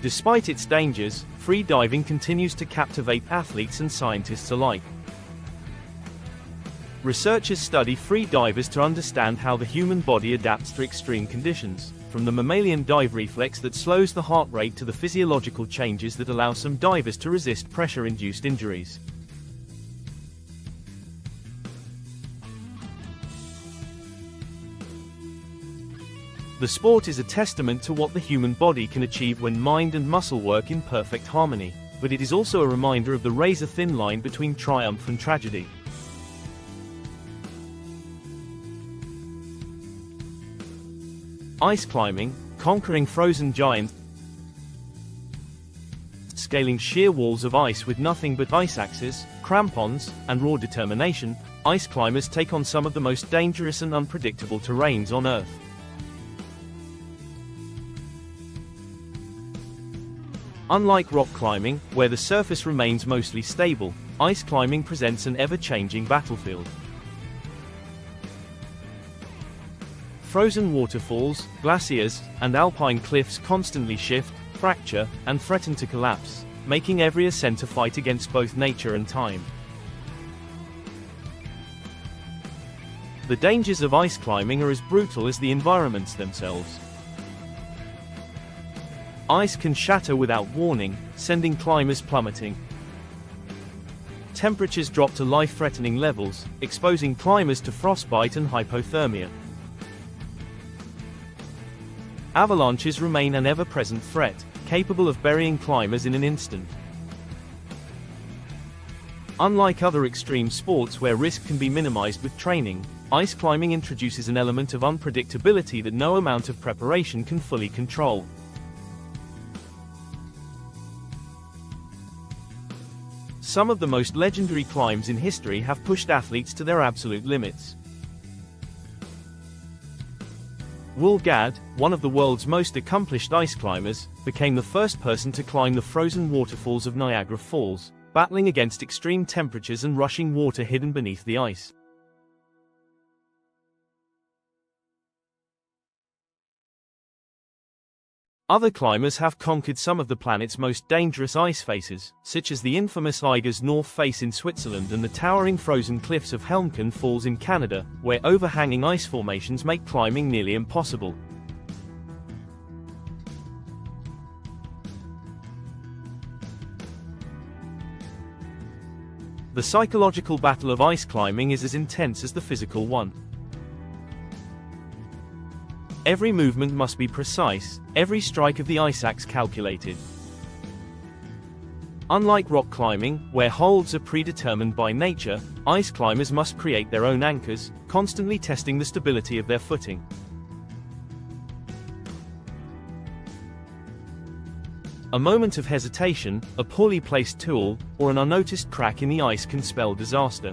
Despite its dangers, free diving continues to captivate athletes and scientists alike. Researchers study free divers to understand how the human body adapts to extreme conditions, from the mammalian dive reflex that slows the heart rate to the physiological changes that allow some divers to resist pressure-induced injuries. The sport is a testament to what the human body can achieve when mind and muscle work in perfect harmony, but it is also a reminder of the razor-thin line between triumph and tragedy. Ice climbing, conquering frozen giants, scaling sheer walls of ice with nothing but ice axes, crampons, and raw determination, ice climbers take on some of the most dangerous and unpredictable terrains on Earth. Unlike rock climbing, where the surface remains mostly stable, ice climbing presents an ever-changing battlefield. Frozen waterfalls, glaciers, and alpine cliffs constantly shift, fracture, and threaten to collapse, making every ascent a fight against both nature and time. The dangers of ice climbing are as brutal as the environments themselves. Ice can shatter without warning, sending climbers plummeting. Temperatures drop to life-threatening levels, exposing climbers to frostbite and hypothermia. Avalanches remain an ever-present threat, capable of burying climbers in an instant. Unlike other extreme sports where risk can be minimized with training, ice climbing introduces an element of unpredictability that no amount of preparation can fully control. Some of the most legendary climbs in history have pushed athletes to their absolute limits. Will Gadd, one of the world's most accomplished ice climbers, became the first person to climb the frozen waterfalls of Niagara Falls, battling against extreme temperatures and rushing water hidden beneath the ice. Other climbers have conquered some of the planet's most dangerous ice faces, such as the infamous Eiger's North Face in Switzerland and the towering frozen cliffs of Helmcken Falls in Canada, where overhanging ice formations make climbing nearly impossible. The psychological battle of ice climbing is as intense as the physical one. Every movement must be precise, every strike of the ice axe calculated. Unlike rock climbing, where holds are predetermined by nature, ice climbers must create their own anchors, constantly testing the stability of their footing. A moment of hesitation, a poorly placed tool, or an unnoticed crack in the ice can spell disaster.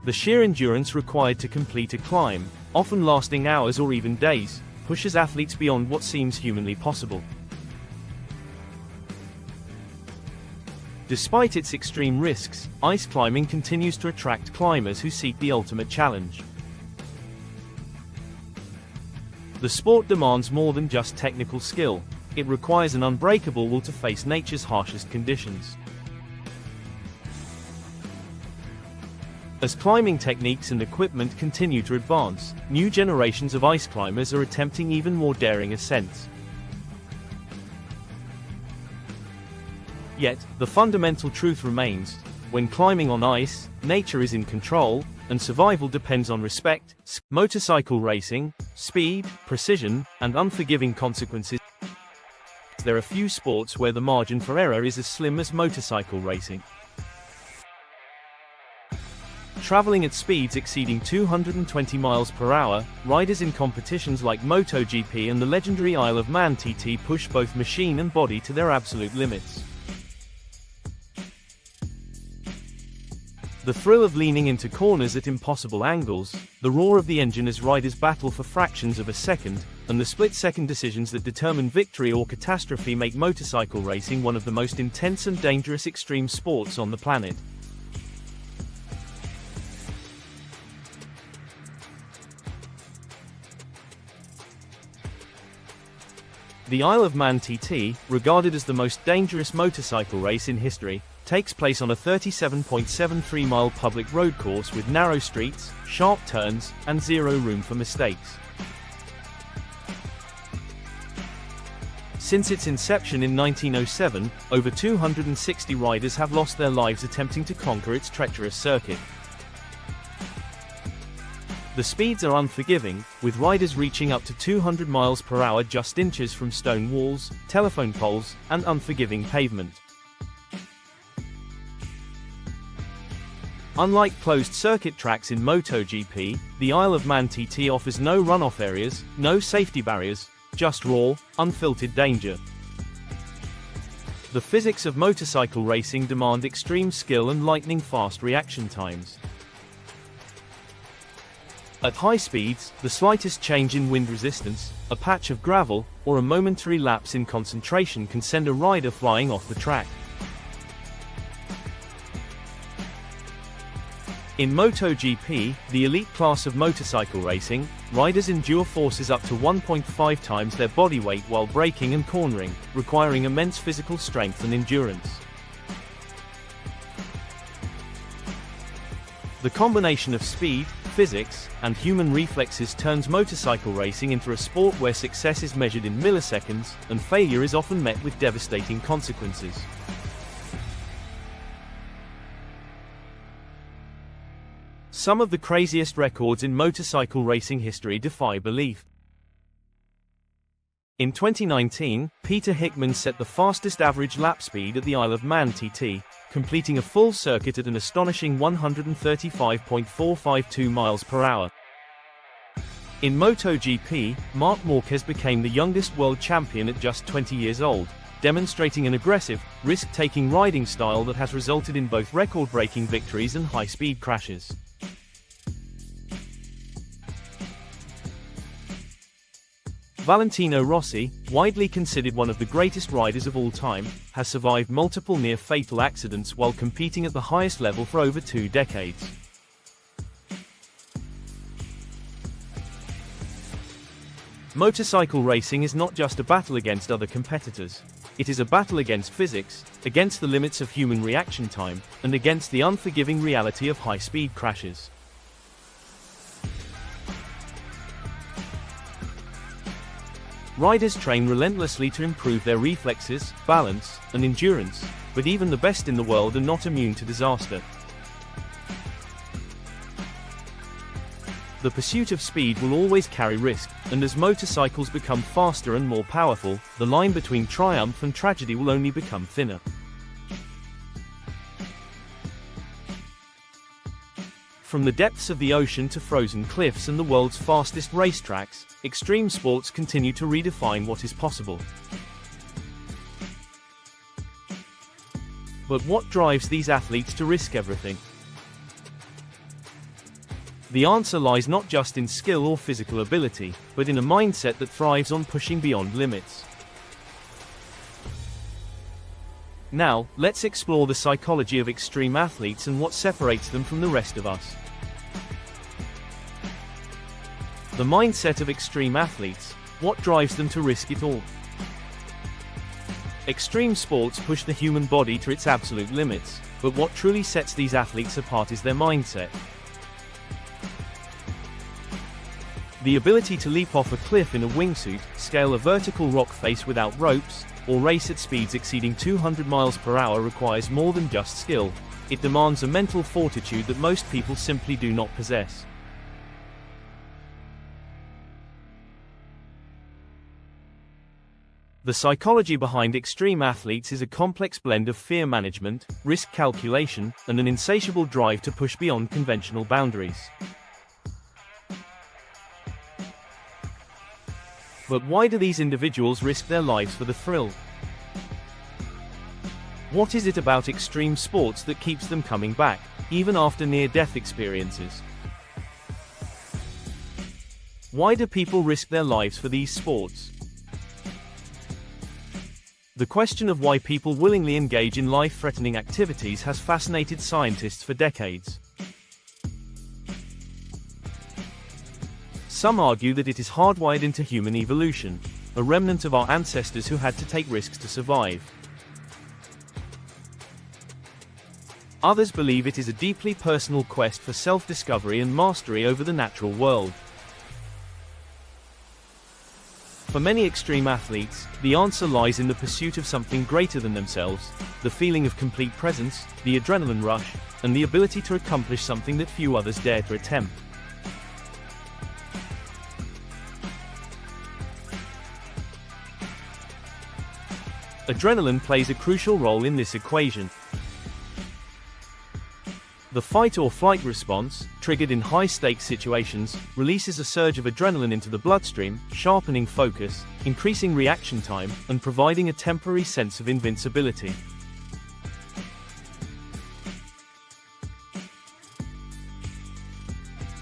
The sheer endurance required to complete a climb, often lasting hours or even days, pushes athletes beyond what seems humanly possible. Despite its extreme risks, ice climbing continues to attract climbers who seek the ultimate challenge. The sport demands more than just technical skill. It requires an unbreakable will to face nature's harshest conditions. As climbing techniques and equipment continue to advance, new generations of ice climbers are attempting even more daring ascents. Yet, the fundamental truth remains: when climbing on ice, nature is in control, and survival depends on respect. Motorcycle racing, speed, precision, and unforgiving consequences. There are few sports where the margin for error is as slim as motorcycle racing. Traveling at speeds exceeding 220 miles per hour, riders in competitions like MotoGP and the legendary Isle of Man TT push both machine and body to their absolute limits. The thrill of leaning into corners at impossible angles, the roar of the engine as riders battle for fractions of a second, and the split-second decisions that determine victory or catastrophe make motorcycle racing one of the most intense and dangerous extreme sports on the planet. The Isle of Man TT, regarded as the most dangerous motorcycle race in history, takes place on a 37.73-mile public road course with narrow streets, sharp turns, and zero room for mistakes. Since its inception in 1907, over 260 riders have lost their lives attempting to conquer its treacherous circuit. The speeds are unforgiving, with riders reaching up to 200 miles per hour just inches from stone walls, telephone poles, and unforgiving pavement. Unlike closed-circuit tracks in MotoGP, the Isle of Man TT offers no runoff areas, no safety barriers, just raw, unfiltered danger. The physics of motorcycle racing demand extreme skill and lightning-fast reaction times. At high speeds, the slightest change in wind resistance, a patch of gravel, or a momentary lapse in concentration can send a rider flying off the track. In MotoGP, the elite class of motorcycle racing, riders endure forces up to 1.5 times their body weight while braking and cornering, requiring immense physical strength and endurance. The combination of speed, physics, and human reflexes turns motorcycle racing into a sport where success is measured in milliseconds, and failure is often met with devastating consequences. Some of the craziest records in motorcycle racing history defy belief. In 2019, Peter Hickman set the fastest average lap speed at the Isle of Man TT, completing a full circuit at an astonishing 135.452 miles per hour. In MotoGP, Marc Marquez became the youngest world champion at just 20 years old, demonstrating an aggressive, risk-taking riding style that has resulted in both record-breaking victories and high-speed crashes. Valentino Rossi, widely considered one of the greatest riders of all time, has survived multiple near-fatal accidents while competing at the highest level for over 2 decades. Motorcycle racing is not just a battle against other competitors. It is a battle against physics, against the limits of human reaction time, and against the unforgiving reality of high-speed crashes. Riders train relentlessly to improve their reflexes, balance, and endurance, but even the best in the world are not immune to disaster. The pursuit of speed will always carry risk, and as motorcycles become faster and more powerful, the line between triumph and tragedy will only become thinner. From the depths of the ocean to frozen cliffs and the world's fastest racetracks, extreme sports continue to redefine what is possible. But what drives these athletes to risk everything? The answer lies not just in skill or physical ability, but in a mindset that thrives on pushing beyond limits. Now, let's explore the psychology of extreme athletes and what separates them from the rest of us. The mindset of extreme athletes. What drives them to risk it all? Extreme sports push the human body to its absolute limits, but what truly sets these athletes apart is their mindset. The ability to leap off a cliff in a wingsuit, scale a vertical rock face without ropes, or race at speeds exceeding 200 miles per hour requires more than just skill. It demands a mental fortitude that most people simply do not possess. The psychology behind extreme athletes is a complex blend of fear management, risk calculation, and an insatiable drive to push beyond conventional boundaries. But why do these individuals risk their lives for the thrill? What is it about extreme sports that keeps them coming back, even after near-death experiences? Why do people risk their lives for these sports? The question of why people willingly engage in life-threatening activities has fascinated scientists for decades. Some argue that it is hardwired into human evolution, a remnant of our ancestors who had to take risks to survive. Others believe it is a deeply personal quest for self-discovery and mastery over the natural world. For many extreme athletes, the answer lies in the pursuit of something greater than themselves, the feeling of complete presence, the adrenaline rush, and the ability to accomplish something that few others dare to attempt. Adrenaline plays a crucial role in this equation. The fight-or-flight response, triggered in high-stakes situations, releases a surge of adrenaline into the bloodstream, sharpening focus, increasing reaction time, and providing a temporary sense of invincibility.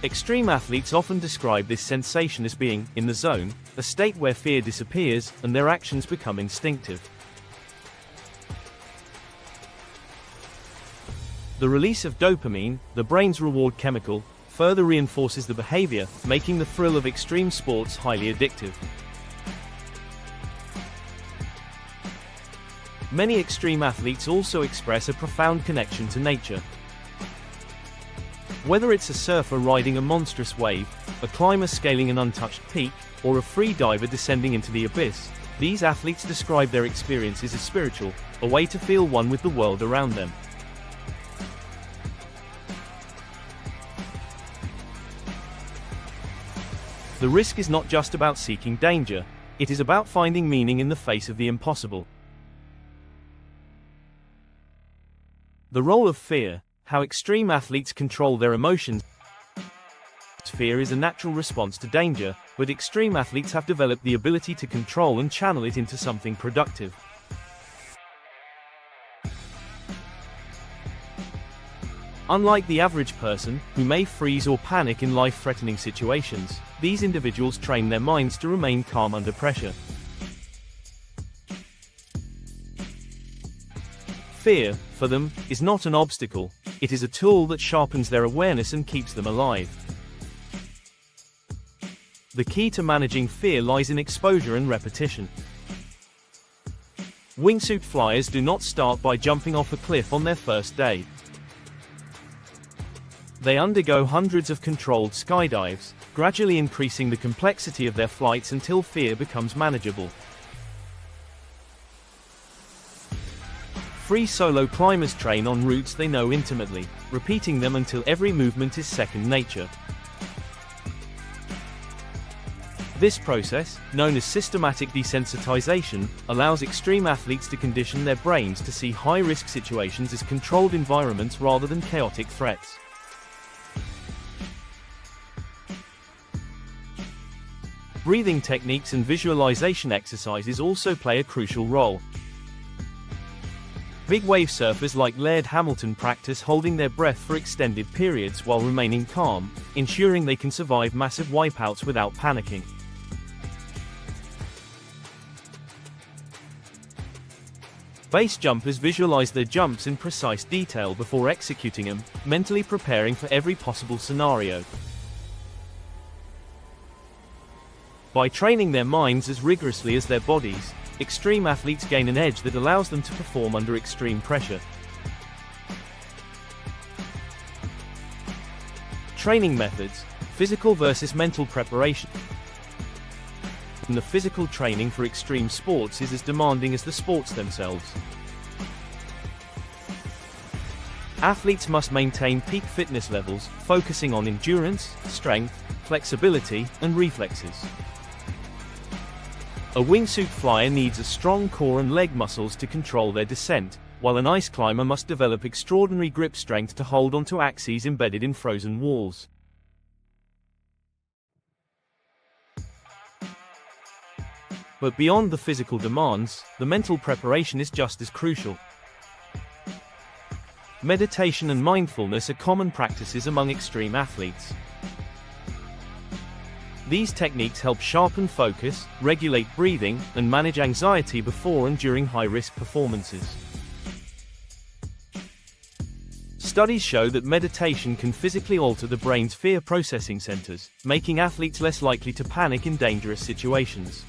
Extreme athletes often describe this sensation as being in the zone, a state where fear disappears and their actions become instinctive. The release of dopamine, the brain's reward chemical, further reinforces the behavior, making the thrill of extreme sports highly addictive. Many extreme athletes also express a profound connection to nature. Whether it's a surfer riding a monstrous wave, a climber scaling an untouched peak, or a free diver descending into the abyss, these athletes describe their experiences as spiritual, a way to feel one with the world around them. The risk is not just about seeking danger, it is about finding meaning in the face of the impossible. The role of fear, how extreme athletes control their emotions. Fear is a natural response to danger, but extreme athletes have developed the ability to control and channel it into something productive. Unlike the average person, who may freeze or panic in life-threatening situations, these individuals train their minds to remain calm under pressure. Fear, for them, is not an obstacle, it is a tool that sharpens their awareness and keeps them alive. The key to managing fear lies in exposure and repetition. Wingsuit flyers do not start by jumping off a cliff on their first day. They undergo hundreds of controlled skydives, gradually increasing the complexity of their flights until fear becomes manageable. Free solo climbers train on routes they know intimately, repeating them until every movement is second nature. This process, known as systematic desensitization, allows extreme athletes to condition their brains to see high-risk situations as controlled environments rather than chaotic threats. Breathing techniques and visualization exercises also play a crucial role. Big wave surfers like Laird Hamilton practice holding their breath for extended periods while remaining calm, ensuring they can survive massive wipeouts without panicking. Base jumpers visualize their jumps in precise detail before executing them, mentally preparing for every possible scenario. By training their minds as rigorously as their bodies, extreme athletes gain an edge that allows them to perform under extreme pressure. Training methods: physical versus mental preparation. The physical training for extreme sports is as demanding as the sports themselves. Athletes must maintain peak fitness levels, focusing on endurance, strength, flexibility, and reflexes. A wingsuit flyer needs a strong core and leg muscles to control their descent, while an ice climber must develop extraordinary grip strength to hold onto axes embedded in frozen walls. But beyond the physical demands, the mental preparation is just as crucial. Meditation and mindfulness are common practices among extreme athletes. These techniques help sharpen focus, regulate breathing, and manage anxiety before and during high-risk performances. Studies show that meditation can physically alter the brain's fear processing centers, making athletes less likely to panic in dangerous situations.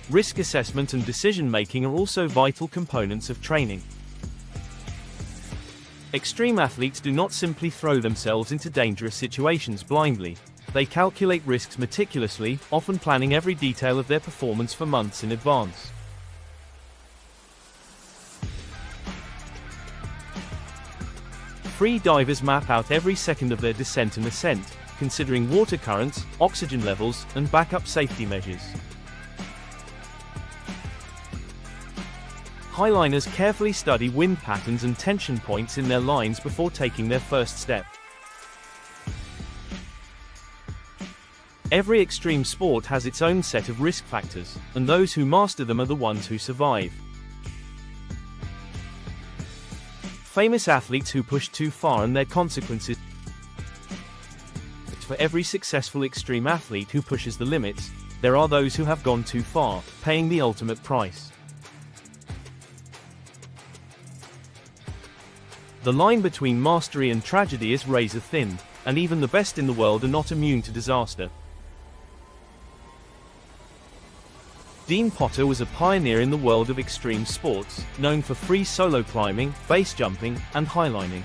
Risk assessment and decision-making are also vital components of training. Extreme athletes do not simply throw themselves into dangerous situations blindly. They calculate risks meticulously, often planning every detail of their performance for months in advance. Free divers map out every second of their descent and ascent, considering water currents, oxygen levels, and backup safety measures. Highliners carefully study wind patterns and tension points in their lines before taking their first step. Every extreme sport has its own set of risk factors, and those who master them are the ones who survive. Famous athletes who push too far and their consequences. For every successful extreme athlete who pushes the limits, there are those who have gone too far, paying the ultimate price. The line between mastery and tragedy is razor thin, and even the best in the world are not immune to disaster. Dean Potter was a pioneer in the world of extreme sports, known for free solo climbing, base jumping, and highlining.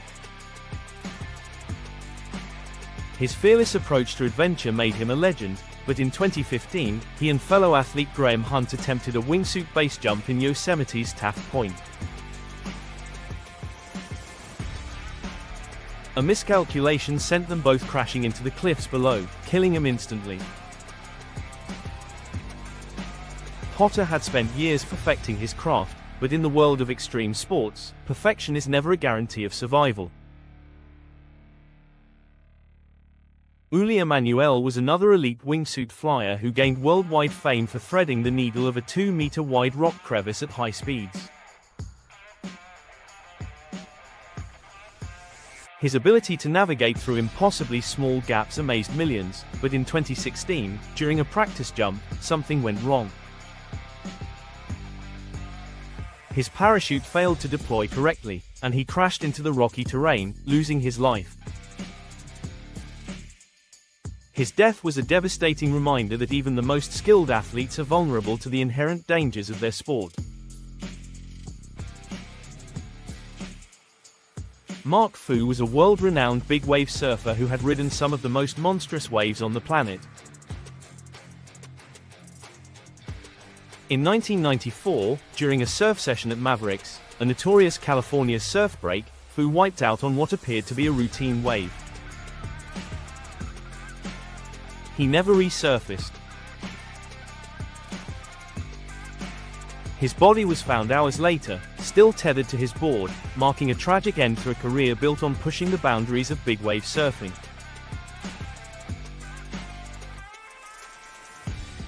His fearless approach to adventure made him a legend, but in 2015, he and fellow athlete Graham Hunt attempted a wingsuit base jump in Yosemite's Taft Point. A miscalculation sent them both crashing into the cliffs below, killing them instantly. Potter had spent years perfecting his craft, but in the world of extreme sports, perfection is never a guarantee of survival. Uli Emanuel was another elite wingsuit flyer who gained worldwide fame for threading the needle of a 2-meter-wide rock crevice at high speeds. His ability to navigate through impossibly small gaps amazed millions, but in 2016, during a practice jump, something went wrong. His parachute failed to deploy correctly, and he crashed into the rocky terrain, losing his life. His death was a devastating reminder that even the most skilled athletes are vulnerable to the inherent dangers of their sport. Mark Fu was a world-renowned big-wave surfer who had ridden some of the most monstrous waves on the planet. In 1994, during a surf session at Mavericks, a notorious California surf break, Fu wiped out on what appeared to be a routine wave. he never resurfaced. His body was found hours later, still tethered to his board, marking a tragic end to a career built on pushing the boundaries of big wave surfing.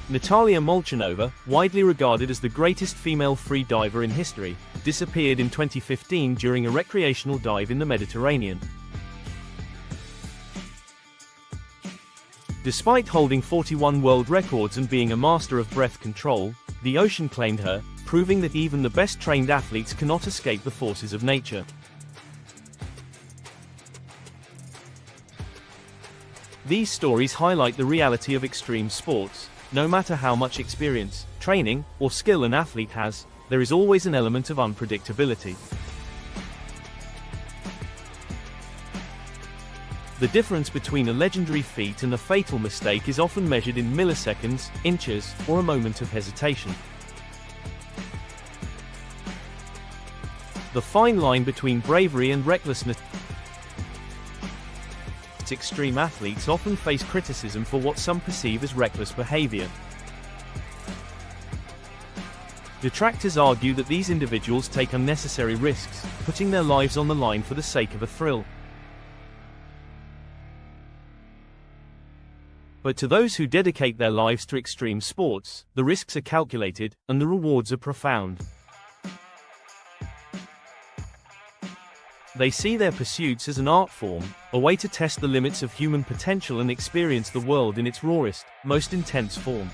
Natalia Molchanova, widely regarded as the greatest female free diver in history, disappeared in 2015 during a recreational dive in the Mediterranean. Despite holding 41 world records and being a master of breath control, the ocean claimed her, proving that even the best trained athletes cannot escape the forces of nature. These stories highlight the reality of extreme sports. No matter how much experience, training, or skill an athlete has, there is always an element of unpredictability. The difference between a legendary feat and a fatal mistake is often measured in milliseconds, inches, or a moment of hesitation. The fine line between bravery and recklessness. Extreme athletes often face criticism for what some perceive as reckless behavior. Detractors argue that these individuals take unnecessary risks, putting their lives on the line for the sake of a thrill. But to those who dedicate their lives to extreme sports, the risks are calculated, and the rewards are profound. They see their pursuits as an art form, a way to test the limits of human potential and experience the world in its rawest, most intense form.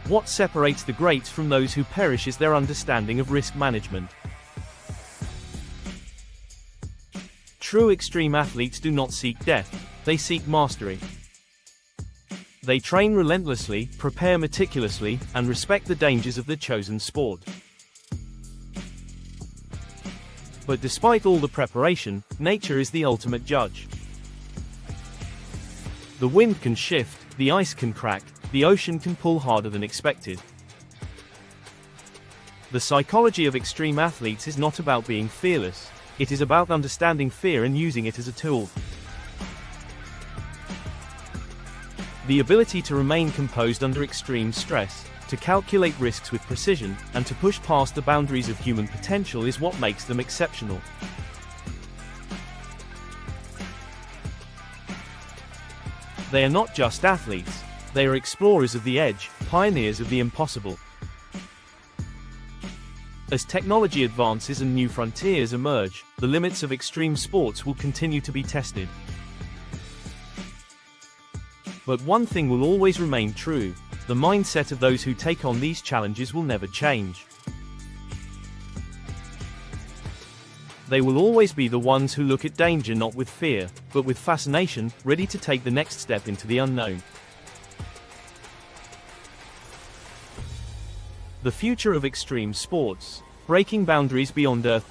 What separates the greats from those who perish is their understanding of risk management. True extreme athletes do not seek death, they seek mastery. They train relentlessly, prepare meticulously, and respect the dangers of the chosen sport. But despite all the preparation, nature is the ultimate judge. The wind can shift, the ice can crack, the ocean can pull harder than expected. The psychology of extreme athletes is not about being fearless, it is about understanding fear and using it as a tool. The ability to remain composed under extreme stress, to calculate risks with precision, and to push past the boundaries of human potential is what makes them exceptional. They are not just athletes, they are explorers of the edge, pioneers of the impossible. As technology advances and new frontiers emerge, the limits of extreme sports will continue to be tested. But one thing will always remain true: the mindset of those who take on these challenges will never change. They will always be the ones who look at danger not with fear, but with fascination, ready to take the next step into the unknown. The future of extreme sports. Breaking boundaries beyond Earth.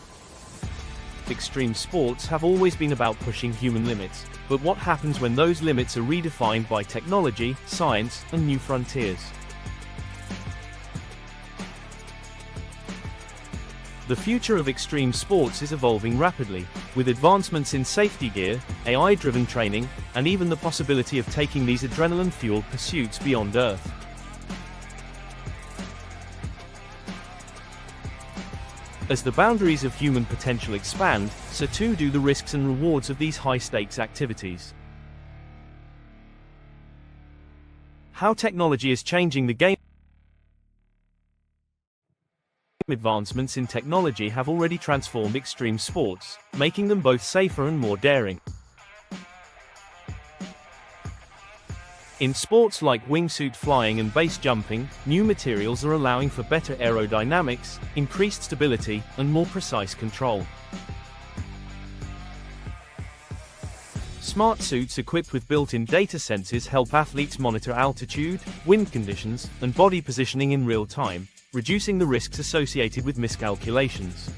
Extreme sports have always been about pushing human limits, but what happens when those limits are redefined by technology, science, and new frontiers? The future of extreme sports is evolving rapidly, with advancements in safety gear, AI-driven training, and even the possibility of taking these adrenaline-fueled pursuits beyond Earth. As the boundaries of human potential expand, so too do the risks and rewards of these high-stakes activities. How technology is changing the game. Advancements in technology have already transformed extreme sports, making them both safer and more daring. In sports like wingsuit flying and base jumping, new materials are allowing for better aerodynamics, increased stability, and more precise control. Smart suits equipped with built-in data sensors help athletes monitor altitude, wind conditions, and body positioning in real time, reducing the risks associated with miscalculations.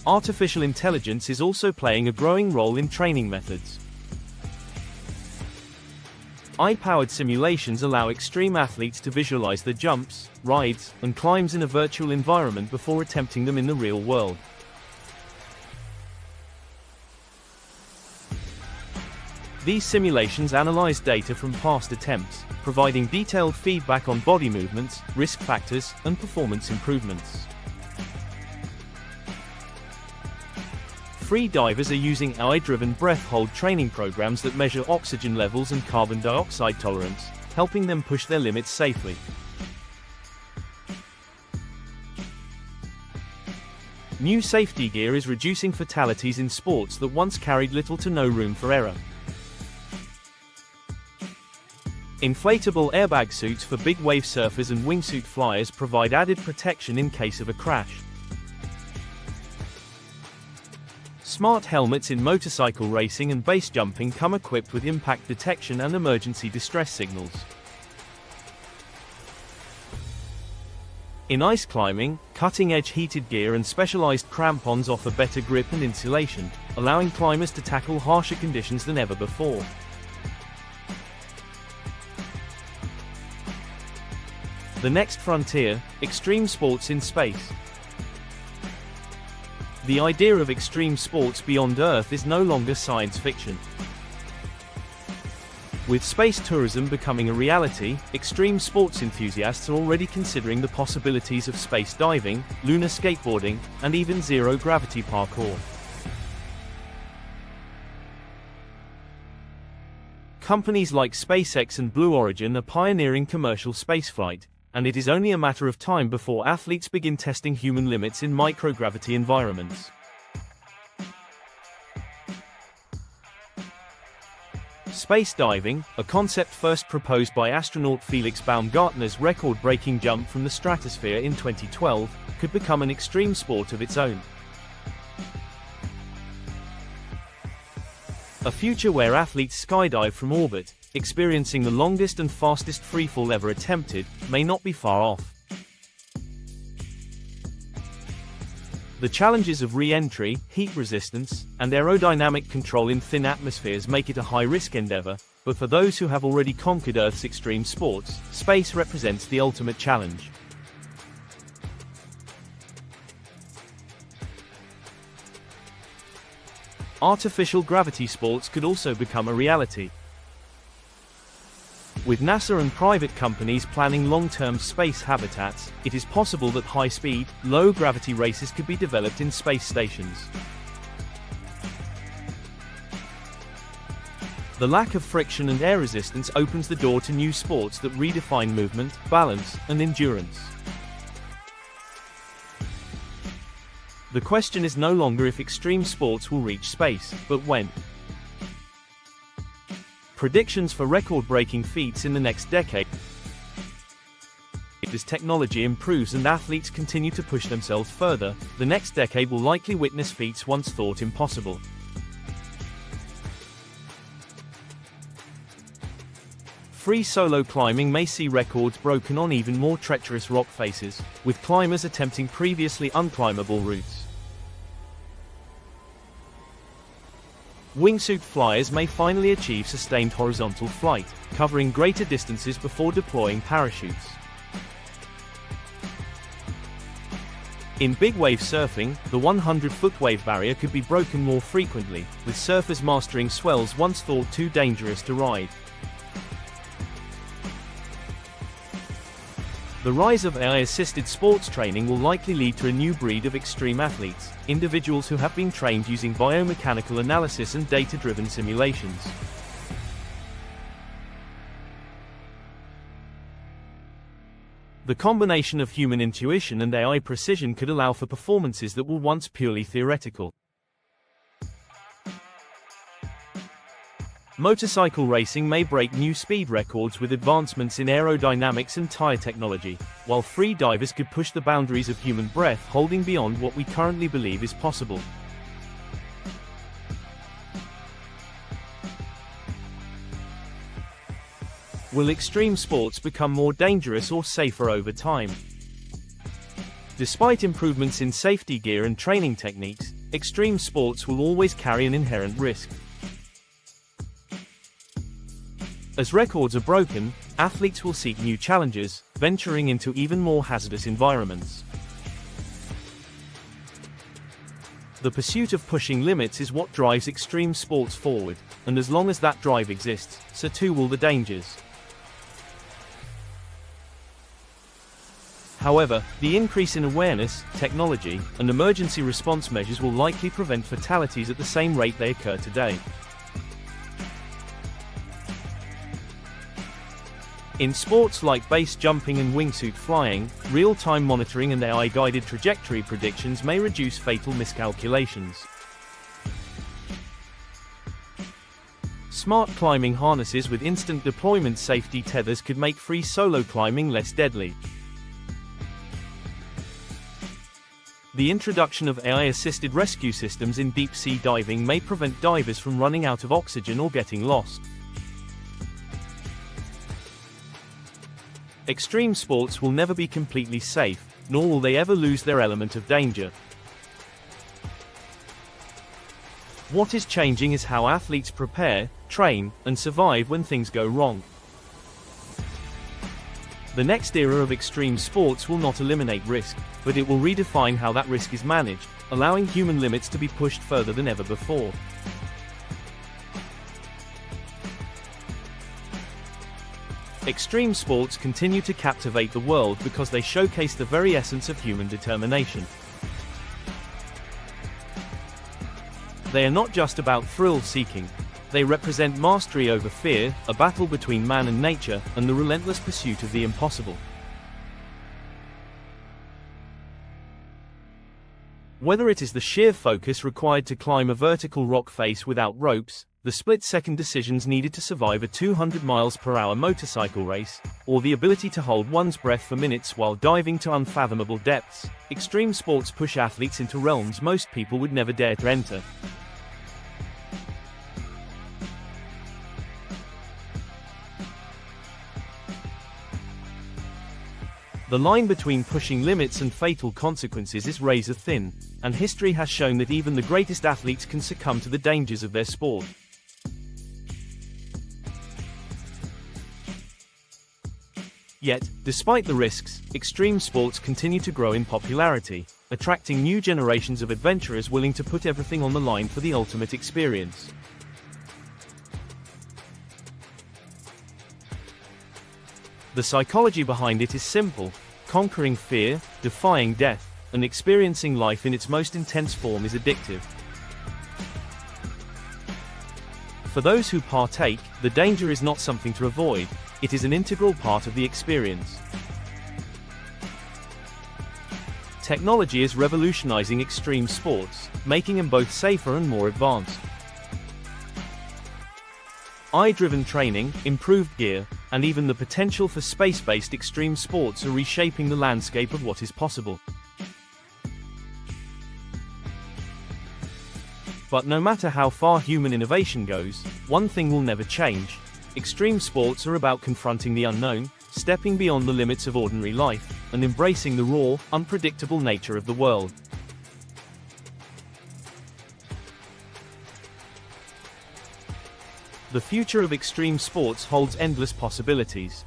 Artificial intelligence is also playing a growing role in training methods. AI-powered simulations allow extreme athletes to visualize the jumps, rides, and climbs in a virtual environment before attempting them in the real world. These simulations analyze data from past attempts, providing detailed feedback on body movements, risk factors, and performance improvements. Free divers are using AI-driven breath hold training programs that measure oxygen levels and carbon dioxide tolerance, helping them push their limits safely. New safety gear is reducing fatalities in sports that once carried little to no room for error. Inflatable airbag suits for big wave surfers and wingsuit flyers provide added protection in case of a crash. Smart helmets in motorcycle racing and base jumping come equipped with impact detection and emergency distress signals. In ice climbing, cutting-edge heated gear and specialized crampons offer better grip and insulation, allowing climbers to tackle harsher conditions than ever before. The next frontier, extreme sports in space. The idea of extreme sports beyond Earth is no longer science fiction. With space tourism becoming a reality, extreme sports enthusiasts are already considering the possibilities of space diving, lunar skateboarding, and even zero-gravity parkour. Companies like SpaceX and Blue Origin are pioneering commercial spaceflight, and it is only a matter of time before athletes begin testing human limits in microgravity environments. Space diving, a concept first proposed by astronaut Felix Baumgartner's record-breaking jump from the stratosphere in 2012, could become an extreme sport of its own. A future where athletes skydive from orbit, experiencing the longest and fastest freefall ever attempted, may not be far off. The challenges of re-entry, heat resistance, and aerodynamic control in thin atmospheres make it a high-risk endeavor, but for those who have already conquered Earth's extreme sports, space represents the ultimate challenge. Artificial gravity sports could also become a reality. With NASA and private companies planning long-term space habitats, it is possible that high-speed, low-gravity races could be developed in space stations. The lack of friction and air resistance opens the door to new sports that redefine movement, balance, and endurance. The question is no longer if extreme sports will reach space, but when. Predictions for record-breaking feats in the next decade. As technology improves and athletes continue to push themselves further, the next decade will likely witness feats once thought impossible. Free solo climbing may see records broken on even more treacherous rock faces, with climbers attempting previously unclimbable routes. Wingsuit flyers may finally achieve sustained horizontal flight, covering greater distances before deploying parachutes. In big wave surfing, the 100-foot wave barrier could be broken more frequently, with surfers mastering swells once thought too dangerous to ride. The rise of AI-assisted sports training will likely lead to a new breed of extreme athletes, individuals who have been trained using biomechanical analysis and data-driven simulations. The combination of human intuition and AI precision could allow for performances that were once purely theoretical. Motorcycle racing may break new speed records with advancements in aerodynamics and tire technology, while free divers could push the boundaries of human breath holding beyond what we currently believe is possible. Will extreme sports become more dangerous or safer over time? Despite improvements in safety gear and training techniques, extreme sports will always carry an inherent risk. As records are broken, athletes will seek new challenges, venturing into even more hazardous environments. The pursuit of pushing limits is what drives extreme sports forward. and as long as that drive exists, so too will the dangers. However, the increase in awareness, technology, and emergency response measures will likely prevent fatalities at the same rate they occur today. In sports like base jumping and wingsuit flying, real-time monitoring and AI-guided trajectory predictions may reduce fatal miscalculations. Smart climbing harnesses with instant deployment safety tethers could make free solo climbing less deadly. The introduction of AI-assisted rescue systems in deep-sea diving may prevent divers from running out of oxygen or getting lost. Extreme sports will never be completely safe, nor will they ever lose their element of danger. What is changing is how athletes prepare, train, and survive when things go wrong. The next era of extreme sports will not eliminate risk, but it will redefine how that risk is managed, allowing human limits to be pushed further than ever before. Extreme sports continue to captivate the world because they showcase the very essence of human determination. They are not just about thrill-seeking. They represent mastery over fear, a battle between man and nature, and the relentless pursuit of the impossible. Whether it is the sheer focus required to climb a vertical rock face without ropes, the split-second decisions needed to survive a 200 mph motorcycle race, or the ability to hold one's breath for minutes while diving to unfathomable depths, extreme sports push athletes into realms most people would never dare to enter. The line between pushing limits and fatal consequences is razor thin, and history has shown that even the greatest athletes can succumb to the dangers of their sport. Yet, despite the risks, extreme sports continue to grow in popularity, attracting new generations of adventurers willing to put everything on the line for the ultimate experience. The psychology behind it is simple: conquering fear, defying death, and experiencing life in its most intense form is addictive. For those who partake, the danger is not something to avoid, it is an integral part of the experience. Technology is revolutionizing extreme sports, making them both safer and more advanced. AI-driven training, improved gear, and even the potential for space-based extreme sports are reshaping the landscape of what is possible. But no matter how far human innovation goes, one thing will never change: extreme sports are about confronting the unknown, stepping beyond the limits of ordinary life, and embracing the raw, unpredictable nature of the world. The future of extreme sports holds endless possibilities.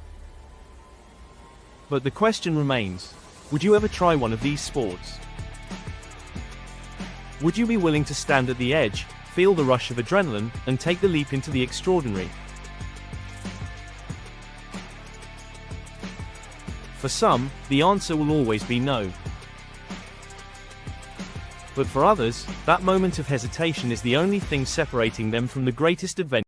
But the question remains: would you ever try one of these sports? Would you be willing to stand at the edge, feel the rush of adrenaline, and take the leap into the extraordinary? For some, the answer will always be no. But for others, that moment of hesitation is the only thing separating them from the greatest adventure.